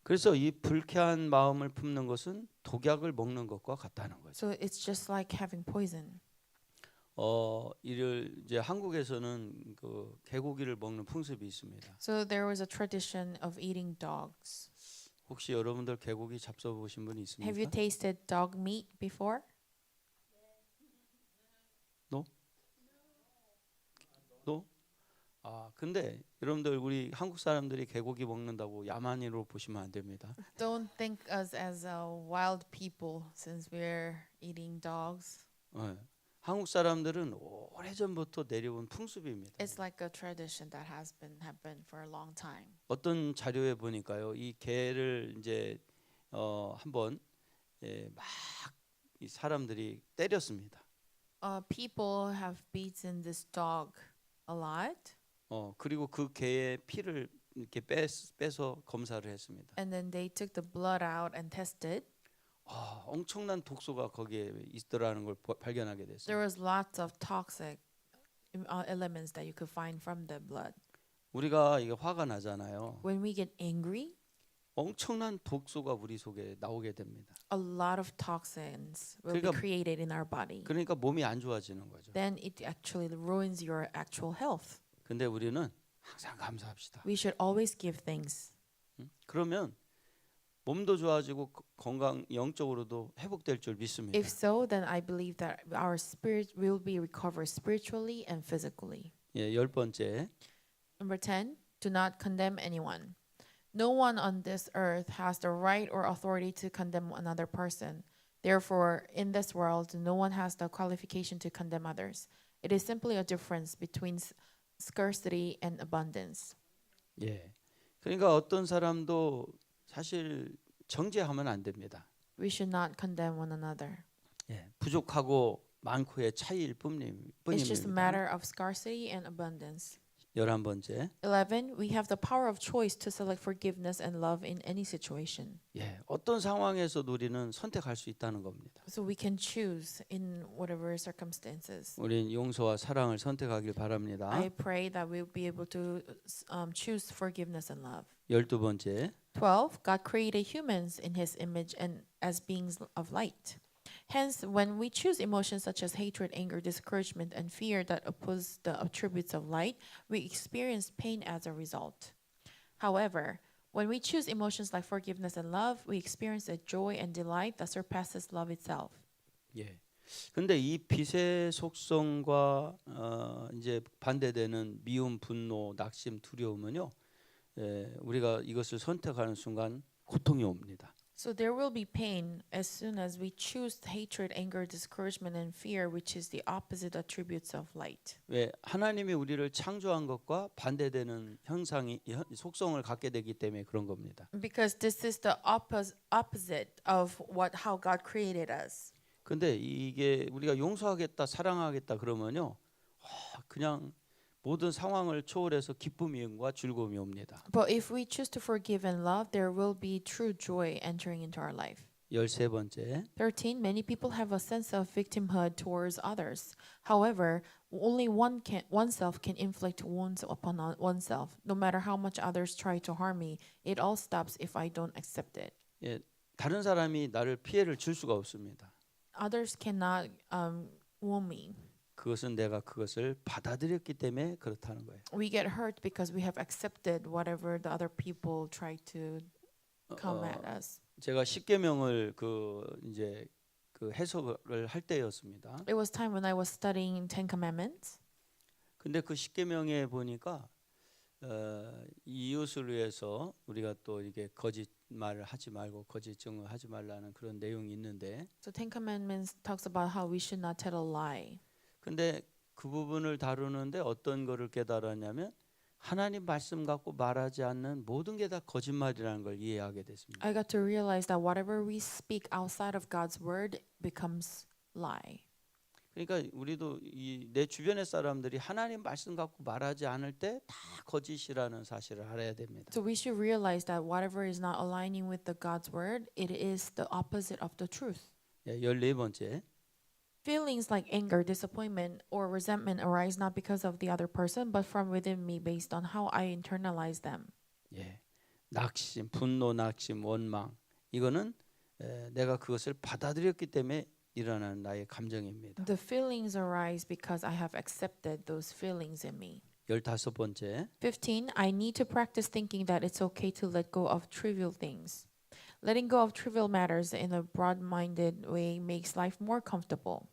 그래서 이 불쾌한 마음을 품는 것은 독약을 먹는 것과 같다는 거죠. So it's just like having poison. 이를 이제 한국에서는 그 개고기를 먹는 풍습이 있습니다. So there was a tradition of eating dogs. 혹시 여러분들 개고기 잡숴보신 분 Have you 있습니까? tasted dog meat before? 또? 근데 여러분들 우리 한국 사람들이 개고기 먹는다고 야만인으로 보시면 안 됩니다. Don't think us as wild people since we're eating dogs. 예. 한국 사람들은 오래전부터 내려온 풍습입니다. It's like a tradition that has been happened for a long time. 어떤 자료에 보니까요, 이 개를 이제 한번 막 이 사람들이 때렸습니다. People have beaten this dog a lot, 그리고 그 개의 피를 이렇게 빼서 검사를 했습니다. and then they took the blood out and tested. 엄청난 독소가 거기에 있더라는 걸 발견하게 There 됐어요. was lots of toxic elements that you could find from the blood. 우리가 이게 화가 나잖아요. When we get angry, 엄청난 독소가 우리 속에 나오게 됩니다. a lot of toxins will be 그러니까- created in our body. 그러니까 몸이 안 좋아지는 거죠. Then it actually ruins your actual health. 근데 우리는 항상 감사합시다. We should always give thanks. 그러면 몸도 좋아지고 건강 영적으로도 회복될 줄 믿습니다. If so, then I believe that our spirit will be recovered spiritually and physically. 예, 열 번째. Number 10, do not condemn anyone. No one on this earth has the right or authority to condemn another person. Therefore, in this world, no one has the qualification to condemn others. It is simply a difference between scarcity and abundance. 예. 그러니까 어떤 사람도 사실 정죄하면 안 됩니다. We should not condemn one another. 예. 부족하고 많고의 차이일 It's just a 뿐입니다. matter of scarcity and abundance. 11번째. 11, we have the power of choice to select forgiveness and love in any situation. 예. 어떤 상황에서도 우리는 선택할 수 있다는 겁니다. So we can choose in whatever circumstances. 우린 용서와 사랑을 선택하길 바랍니다. I pray that we'll be able to choose forgiveness and love. 12번째. 12, God created humans in his image and as beings of light. Hence, when we choose emotions such as hatred, anger, discouragement, and fear that oppose the attributes of light, we experience pain as a result. However, when we choose emotions like forgiveness and love, we experience a joy and delight that surpasses love itself. 예. 근데 이 빛의 속성과 이제 반대되는 미움, 분노, 낙심, 두려움은요. 우리가 이것을 선택하는 순간 고통이 옵니다. So there will be pain as soon as we choose hatred, anger, discouragement, and fear, which is the opposite attributes of light. 왜 하나님이 우리를 창조한 것과 반대되는 형상이 속성을 갖게 되기 때문에 그런 겁니다. Because this is the opposite of how God created us. 근데 이게 우리가 용서하겠다, 사랑하겠다 그러면요. 그냥 모든 상황을 초월해서 기쁨과 즐거움이 옵니다. But if we choose to forgive and love, there will be true joy entering into our life. 13번째. 13, many people have a sense of victimhood towards others. However, only oneself can inflict wounds upon oneself. No matter how much others try to harm me, it all stops if I don't accept it. 예, 다른 사람이 나를 피해를 줄 수가 없습니다. Others cannot wound me. 그것은 내가 그것을 받아들였기 때문에 그렇다는 거예요. We get hurt because we have accepted whatever the other people try to come at us. 제가 십계명을 이제 해석을 할 때였습니다. It was time when I was studying Ten Commandments. 근데 그 십계명에 보니까 이웃을 위해서 우리가 또 이게 거짓말을 하지 말고 거짓 증언하지 말라는 그런 내용이 있는데, So Ten Commandments talks about how we should not tell a lie. 근데 그 부분을 다루는데 어떤 거를 깨달았냐면 하나님 말씀 갖고 말하지 않는 모든 게 다 거짓말이라는 걸 이해하게 됐습니다. I got to realize that whatever we speak outside of God's word becomes lie. 그러니까 우리도 내 주변의 사람들이 하나님 말씀 갖고 말하지 않을 때 다 거짓이라는 사실을 알아야 됩니다. So we should realize that whatever is not aligning with the God's word, it is the opposite of the truth. 14번째. Feelings like anger, disappointment, or resentment arise not because of the other person, but from within me based on how I internalize them. 예. 낙심, 분노, 낙심, 원망. 이거는 내가 그것을 받아들였기 때문에 일어나는 나의 감정입니다. The feelings arise because I have accepted those feelings in me. 15번째. 15. I need to practice thinking that it's okay to let go of trivial things. Letting go of trivial matters in a broad-minded way makes life more comfortable.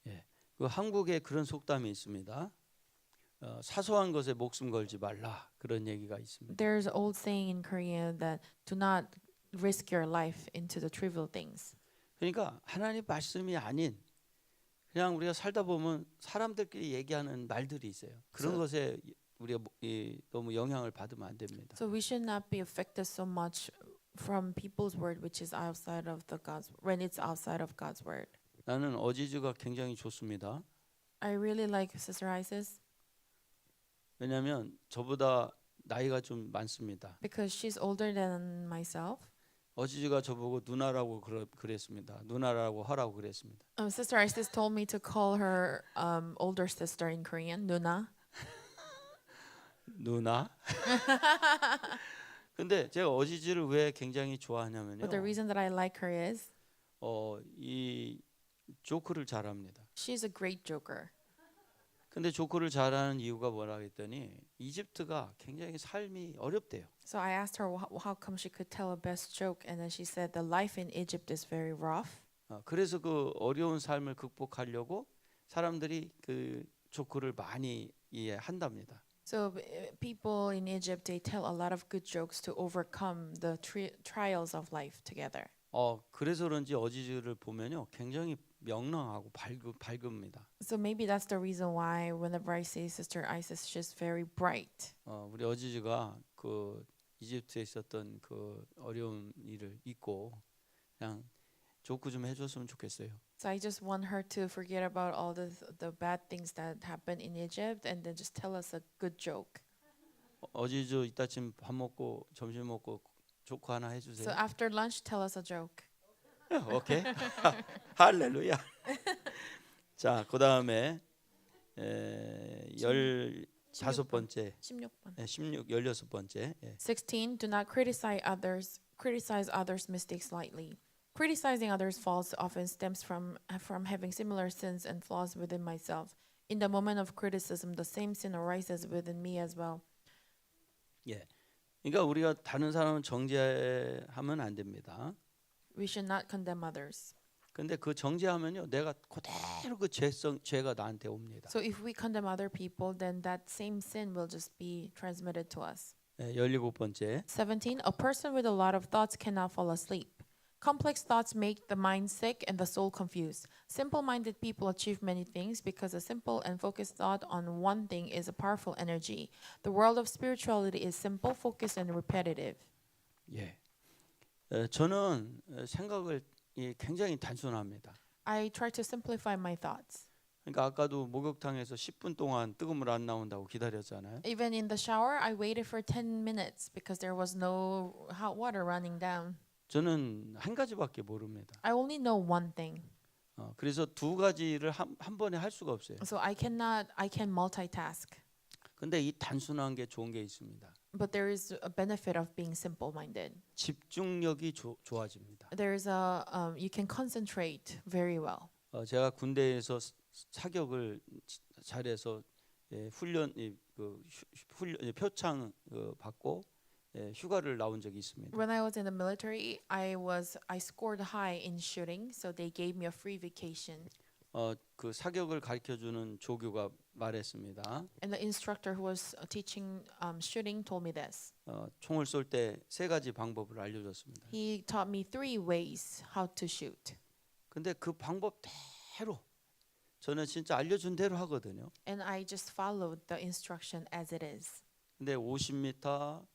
예. 그 한국에 그런 속담이 있습니다. 사소한 것에 목숨 걸지 말라. 그런 얘기가 있습니다. There's an old saying in Korea that do not risk your life into the trivial things. 그러니까 하나님 말씀이 아닌 그냥 우리가 살다 보면 사람들끼리 얘기하는 말들이 있어요. 그런 것에 우리가 너무 영향을 받으면 안 됩니다. So we should not be affected so much from people's word, which is outside of the God's when it's outside of God's word. 나는 어지즈가 굉장히 좋습니다. I really like Sister Isis 왜냐하면 저보다 나이가 좀 많습니다. because she's older than myself. 어지즈가 저보고 누나라고 그랬습니다. 누나라고 하라고 그랬습니다. Sister Isis told me to call her older sister in Korean, 누나. 누나. 근데 제가 어지즈를 왜 굉장히 좋아하냐면요. But the reason that I like her is 이 조크를 잘합니다. she's a great joker. 근데 조크를 잘하는 이유가 뭐라 했더니 이집트가 굉장히 삶이 어렵대요. So I asked her how come she could tell a best joke, and then she said the life in Egypt is very rough. 그래서 그 어려운 삶을 극복하려고 사람들이 그 조크를 많이 이해한답니다. So people in Egypt, they tell a lot of good jokes to overcome the trials of life together. 그래서 그런지 어지즈를 보면요 굉장히 명랑하고 밝습니다. So maybe that's the reason why whenever I say Sister Isis, she's very bright. 우리 어지즈가 그 이집트에 있었던 그 어려운 일을 잊고 그냥 조크 좀 해줬으면 좋겠어요. So I just want her to forget about all the bad things that happened in Egypt and then just tell us a good joke. 어지즈 이따쯤 밥 먹고 점심 먹고 조크 하나 So 해주세요. after lunch, tell us a joke. 오케이. 할렐루야. 자, 그다음에 15번째, 16번. 16번째. 16. Do not criticize others' mistakes lightly. Criticizing others' faults often stems from having similar sins and flaws within myself. In the moment of criticism, the same sin arises within me as well. 예. 그러니까 우리가 다른 사람을 정죄하면 안 됩니다. We should not condemn others. 근데 그 정죄하면요, 내가 그대로 그 죄가 나한테 옵니다. So if we condemn other people, then that same sin will just be transmitted to us. 17번째. 17. A person with a lot of thoughts cannot fall asleep. Complex thoughts make the mind sick and the soul confused. Simple-minded people achieve many things because a simple and focused thought on one thing is a powerful energy. The world of spirituality is simple, focused, and repetitive. 예. 저는 생각을 굉장히 단순합니다. I try to simplify my thoughts. 그러니까 아까도 목욕탕에서 10분 동안 뜨거운 물 안 나온다고 기다렸잖아요. Even in the shower, I waited for 10 minutes because there was no hot water running down. 저는 한 가지밖에 모릅니다. I only know one thing. 그래서 두 가지를 한 번에 할 수가 없어요. So I can multitask. 근데 이 단순한 게 좋은 게 있습니다. But there is a benefit of being simple-minded. 집중력이 좋아집니다. There is you can concentrate very well. 제가 군대에서 사격을 잘해서 훈련 표창 받고 휴가를 나온 적이 있습니다. When I was in the military, I scored high in shooting, so they gave me a free vacation. 그 사격을 가르쳐 주는 조교가 말했습니다. And the instructor who was teaching shooting told me this. 총을 쏠 때 세 가지 방법을 알려줬습니다. He taught me 3 ways how to shoot. 근데 그 방법대로 저는 진짜 알려준 대로 하거든요. And I just followed the instruction as it is. 근데 50m,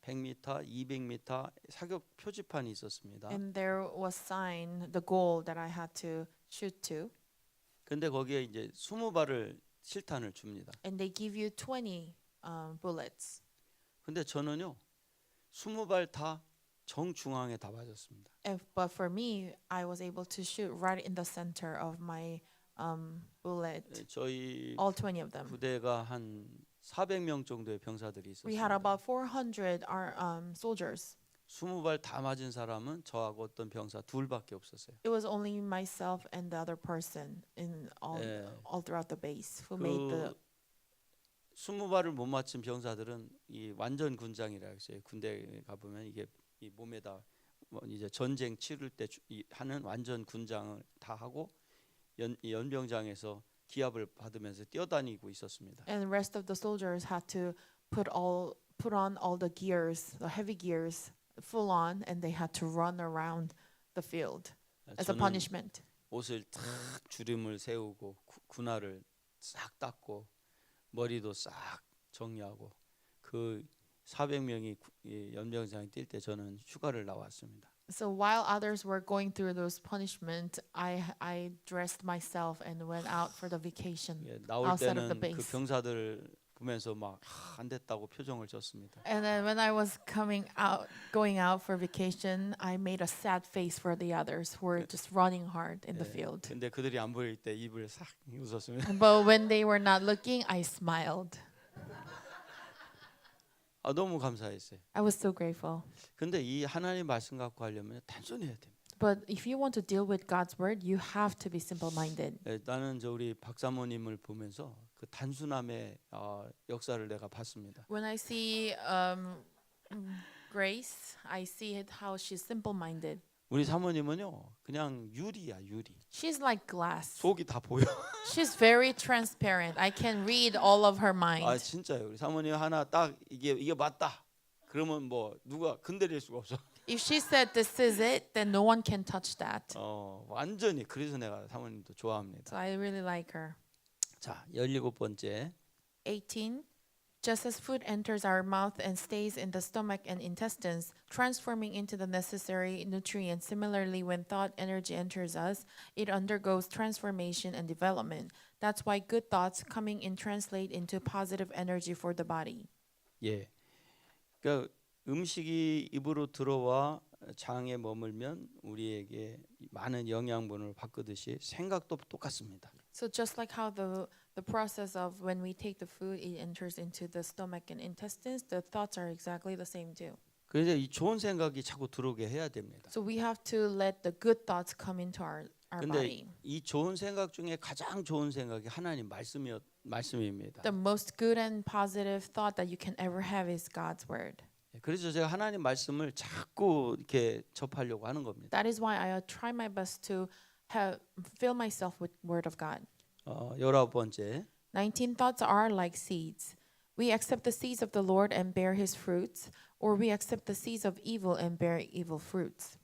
100m, 200m 사격 표지판이 있었습니다. And there was sign the goal that I had to shoot to. 근데 거기에 이제 20발을 실탄을 줍니다. And they give you 20 bullets. 근데 저는요 20발 다 정중앙에 다 맞았습니다. But for me, I was able to shoot right in the center of my bullet. 저희 All 20 of them. 부대가 한 400명 정도의 병사들이 We had 있었습니다. about 400 soldiers. 20발 다 맞은 사람은 저하고 어떤 병사 둘밖에 없었어요. It was only myself and the other person in all throughout the base who made the. 20발을 못 맞춘 병사들은 이 완전 군장이라 했어요. 군대 가 보면 이게 이 몸에다 뭐 이제 전쟁 치를 때 하는 완전 군장을 다 하고 연병장에서 기합을 받으면서 뛰어다니고 있었습니다. And the rest of the soldiers had to put on all the gears, the heavy gears, full on, and they had to run around the field as a 저는 punishment. 옷을 탁 주름을 세우고 군화를 싹 닦고 머리도 싹 정리하고 그 400명이 연병장에 뛸 때 저는 휴가를 나왔습니다. So while others were going through those punishment, I dressed myself and went out for the vacation. 나올 outside of the 때는 그 base. 병사들 보면서 막 안 됐다고 표정을 졌습니다. And then when I was going out for vacation, I made a sad face for the others who were just running hard in the field. 근데 그들이 안 보일 때 입을 싹 웃었습니다. But when they were not looking, I smiled. 너무 감사했어요. I was so grateful. 근데 이 하나님 말씀 갖고 하려면 단순해야 됩니다. But if you want to deal with God's word, you have to be simple-minded. 나는 저 우리 박사모님을 보면서 그 단순함의 역사를 내가 봤습니다. When I see Grace, I see it how she's simple-minded. 우리 사모님은요 그냥 유리야 유리. She's like glass. 속이 다 보여. She's very transparent. I can read all of her mind. 진짜요. 우리 사모님 하나 딱 이게 맞다. 그러면 뭐 누가 건드릴 수가 없어. If she said this is it, then no one can touch that. 완전히 그래서 내가 사모님도 좋아합니다. So I really like her. 자, 17번째. 18. Just as food enters our mouth and stays in the stomach and intestines, transforming into the necessary nutrient, similarly, when thought energy enters us, it undergoes transformation and development. That's why good thoughts coming in translate into positive energy for the body. 예. 그러니까 음식이 입으로 들어와 장에 머물면 우리에게 많은 영양분을 바꾸듯이 생각도 똑같습니다. So just like how the process of when we take the food, it enters into the stomach and intestines, the thoughts are exactly the same too. 그래서 이 좋은 생각이 자꾸 들어오게 해야 됩니다. So we have to let the good thoughts come into our 근데 body. 이 좋은 생각 중에 가장 좋은 생각이 하나님 말씀입니다. The most good and positive thought that you can ever have is God's word. 그래서 제가 하나님 말씀을 자꾸 이렇게 접하려고 하는 겁니다. That is why I try my best to fill myself with word of God. 19번째. 19 thoughts are like seeds. We accept the seeds of the Lord and bear his fruits, or we accept the seeds of evil and bear evil fruits.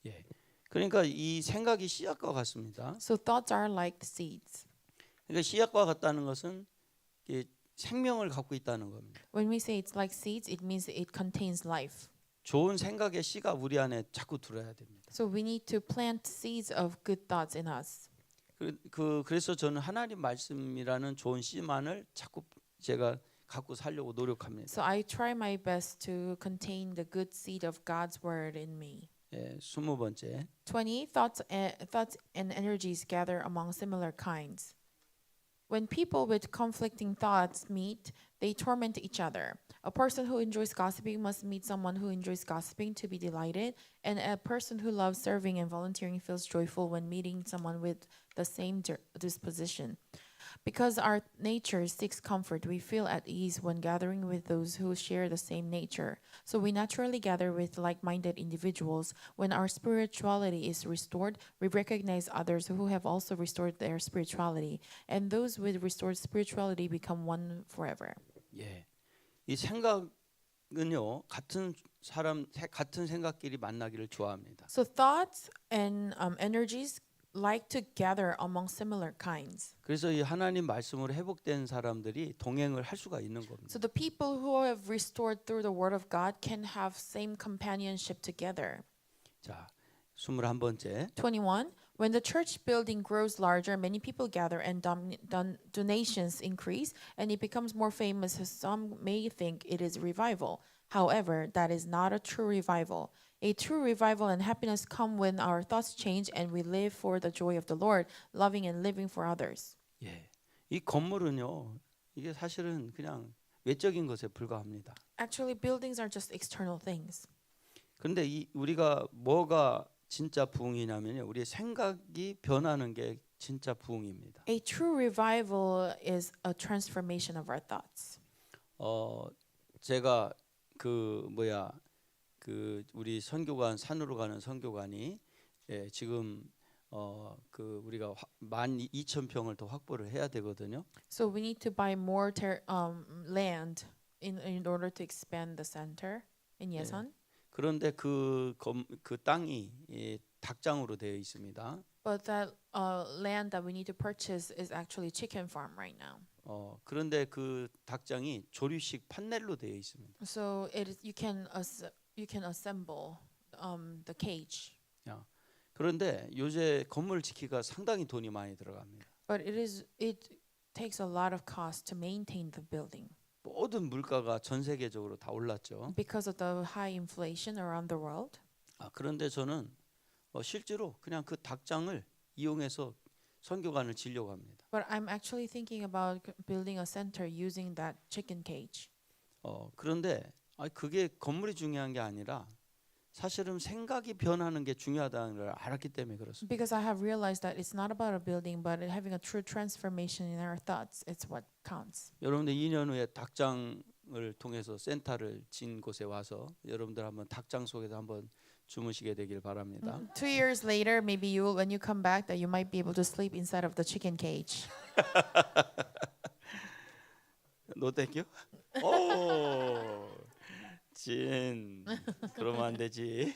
예. 그러니까 이 생각이 씨앗과 같습니다. So thoughts are like seeds. 그러니까 씨앗과 같다는 것은 생명을 갖고 있다는 겁니다. When we say it's like seeds, it means it contains life. 좋은 생각의 씨가 우리 안에 자꾸 들어야 됩니다. So we need to plant seeds of good thoughts in us. 그래서 저는 하나님 말씀이라는 좋은 씨만을 자꾸 제가 갖고 살려고 노력합니다. So I try my best to contain the good seed of God's word in me. 예, 20번째. 20 thoughts and energies gather among similar kinds. When people with conflicting thoughts meet, they torment each other. A person who enjoys gossiping must meet someone who enjoys gossiping to be delighted, and a person who loves serving and volunteering feels joyful when meeting someone with the same disposition. Because our nature seeks comfort, we feel at ease when gathering with those who share the same nature. So we naturally gather with like-minded individuals. When our spirituality is restored, we recognize others who have also restored their spirituality, and those with restored spirituality become one forever. 예. 이 생각은요. 같은 생각끼리 만나기를 좋아합니다. So thoughts and energies like to gather among similar kinds. 그래서 이 하나님 말씀으로 회복된 사람들이 동행을 할 수가 있는 겁니다. So the people who have restored through the word of God can have same companionship together. 자, 21번째. 21. When the church building grows larger, many people gather and donations increase, and it becomes more famous. Some may think it is revival. However, that is not a true revival. A true revival and happiness come when our thoughts change and we live for the joy of the Lord, loving and living for others. 예. 이 건물은요. 이게 사실은 그냥 외적인 것에 불과합니다. Actually, buildings are just external things. 그런데 우리가 뭐가 진짜 부흥이냐면요. 우리의 생각이 변하는 게 진짜 부흥입니다. A true revival is a transformation of our thoughts. 제가 그 우리 선교관 산으로 가는 선교관이 지금 그 우리가 12,000평을 더 확보를 해야 되거든요. So we need to buy more land in order to expand the center in Yesan. 그런데 그 땅이 닭장으로 되어 있습니다. But that land that we need to purchase is actually chicken farm right now. 그런데 그 닭장이 조립식 판넬로 되어 있습니다. So you can assemble the cage. 그런데 요새 건물 짓기가 상당히 돈이 많이 들어갑니다. But it takes a lot of cost to maintain the building. 모든 물가가 전 세계적으로 다 올랐죠. Because of the high inflation around the world. 그런데 저는 실제로 그냥 그 닭장을 이용해서 선교관을 지려고 합니다. But I'm actually thinking about building a center using that chicken cage. 그런데 그게 건물이 중요한 게 아니라 사실은 생각이 변하는 게 중요하다는 걸 알았기 때문에 그렇습니다. Because I have realized that it's not about a building, but having a true transformation in our thoughts. It's what counts. 여러분들 2년 후에 닭장을 통해서 센터를 진 곳에 와서 여러분들 한번 닭장 속에서 한번 주무시게 되길 바랍니다. 2 years later, maybe when you come back, that you might be able to sleep inside of the chicken cage. No thank you. 오, 진. 그러면 안 되지.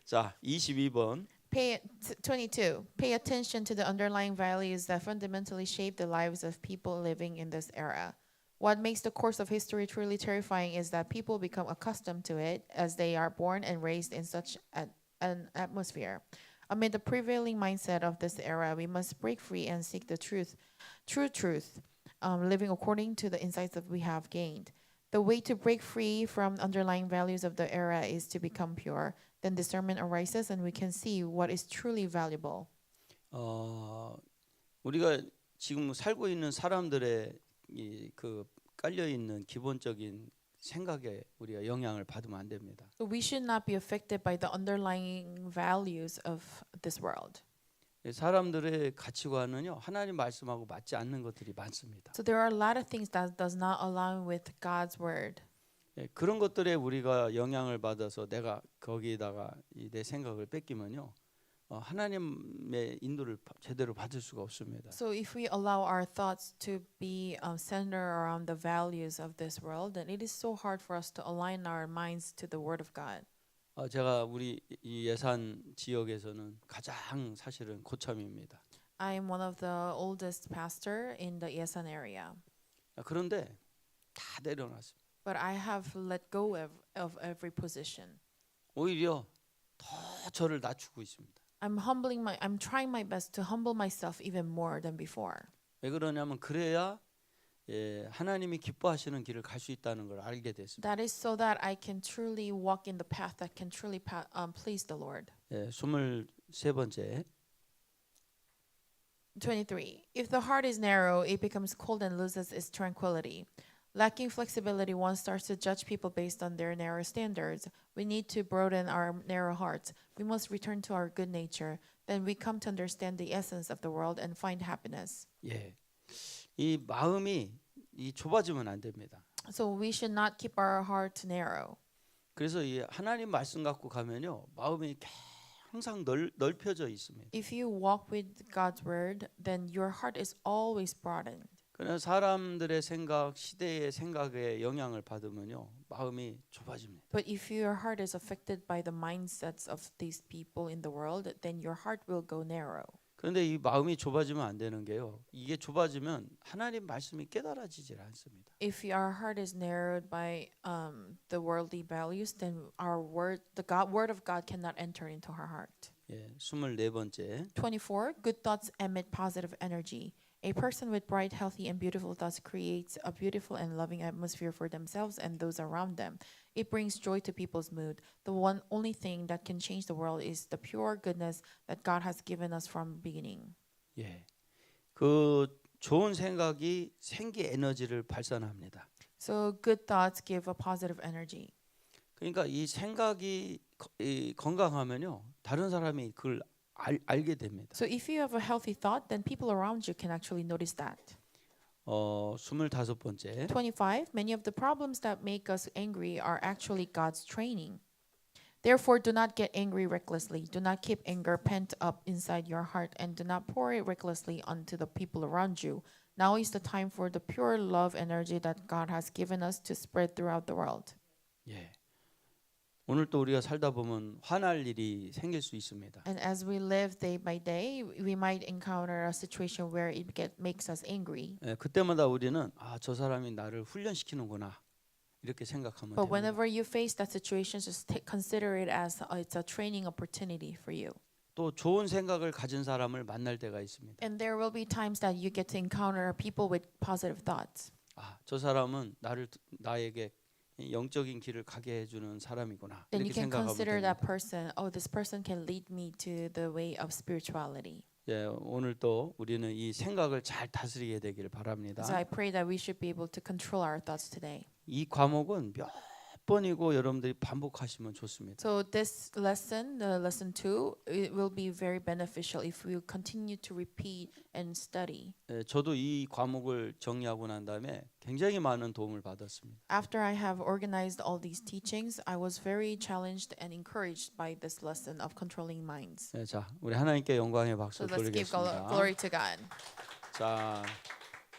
자, 22번. 22. Pay attention to the underlying values that fundamentally shape the lives of people living in this era. What makes the course of history truly terrifying is that people become accustomed to it as they are born and raised in such an atmosphere. Amid the prevailing mindset of this era, we must break free and seek the truth, living according to the insights that we have gained. The way to break free from underlying values of the era is to become pure. Then discernment arises and we can see what is truly valuable. 우리가 지금 살고 있는 사람들의 그 깔려 있는 기본적인 생각에 우리가 영향을 받으면 안 됩니다. So we should not be affected by the underlying values of this world. 사람들의 가치관은요 하나님 말씀하고 맞지 않는 것들이 많습니다. So there are a lot of things that does not align with God's word. 그런 것들에 우리가 영향을 받아서 내가 거기에다가 내 생각을 뺏기면요 하나님의 인도를 제대로 받을 수가 없습니다. So if we allow our thoughts to be centered around the values of this world, then it is so hard for us to align our minds to the word of God. 제가 우리 이 예산 지역에서는 가장 사실은 고참입니다. I am one of the oldest pastor in the Yesan area. 그런데 다 내려놨습니다. But I have let go of every position. 오히려 더 저를 낮추고 있습니다. I'm trying my best to humble myself even more than before. 왜 그러냐면 그래야 하나님이 기뻐하시는 길을 갈 수 있다는 걸 알게 됐습니다. That is so that I can truly walk in the path that can truly please the Lord. 23번째. 23. If the heart is narrow, it becomes cold and loses its tranquility. Lacking flexibility, one starts to judge people based on their narrow standards. We need to broaden our narrow hearts. We must return to our good nature. Then we come to understand the essence of the world and find happiness. 예, 이 마음이 좁아지면 안 됩니다. So we should not keep our heart narrow. 그래서 이 하나님 말씀 갖고 가면요 마음이 항상 넓혀져 있습니다. If you walk with God's word, then your heart is always broadened. 그러나 사람들의 생각, 시대의 생각에 영향을 받으면요 마음이 좁아집니다. But if your heart is affected by the mindsets of these people in the world, then your heart will go narrow. 그런데 이 마음이 좁아지면 안 되는 게요. 이게 좁아지면 하나님 말씀이 깨달아지질 않습니다. If our heart is narrowed by the worldly values, then word of God cannot enter into our heart. 예, 24번째. 24. Good thoughts emit positive energy. A person with bright, healthy, and beautiful thoughts creates a beautiful and loving atmosphere for themselves and those around them. It brings joy to people's mood. The only thing that can change the world is the pure goodness that God has given us from beginning. 예. 그 좋은 생각이 생기 에너지를 발산합니다. So good thoughts give a positive energy. 그러니까 이 생각이 건강하면요. 다른 사람이 그걸 알게 됩니다. So if you have a healthy thought, then people around you can actually notice that. 25번째. 25. Many of the problems that make us angry are actually God's training. Therefore, do not get angry recklessly. Do not keep anger pent up inside your heart, and do not pour it recklessly onto the people around you. Now is the time for the pure love energy that God has given us to spread throughout the world. 예. 오늘 또 우리가 살다 보면 화날 일이 생길 수 있습니다. And as we live day by day, we might encounter a situation where it makes us angry. 예, 그때마다 우리는 저 사람이 나를 훈련시키는구나 이렇게 생각하면 But 됩니다. whenever you face that situation, just consider it as it's a training opportunity for you. 또 좋은 생각을 가진 사람을 만날 때가 있습니다. And there will be times that you get to encounter people with positive thoughts. 저 사람은 나에게 영적인 길을 가게 해주는 사람이구나 Then you 이렇게 can 생각하면 consider 됩니다. that person, oh, this person can lead me to the way of spirituality. 예, 오늘 또 우리는 이 생각을 잘 다스리게 되기를 바랍니다. So I pray that we should be able to control our thoughts today. 이 과목은 몇 번이고 여러분들이 반복하시면 좋습니다. So this lesson, the lesson 2, it will be very beneficial if we continue to repeat and study. 예, 저도 이 과목을 정리하고 난 다음에 굉장히 많은 도움을 받았습니다. After I have organized all these teachings, I was very challenged and encouraged by this lesson of controlling minds. 예, 자, 우리 하나님께 영광의 So 박수 let's give 돌리겠습니다. glory to God. 자,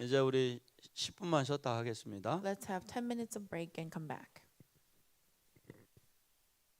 이제 우리 10분만 쉬었다 하겠습니다. Let's have 10 minutes of break and come back.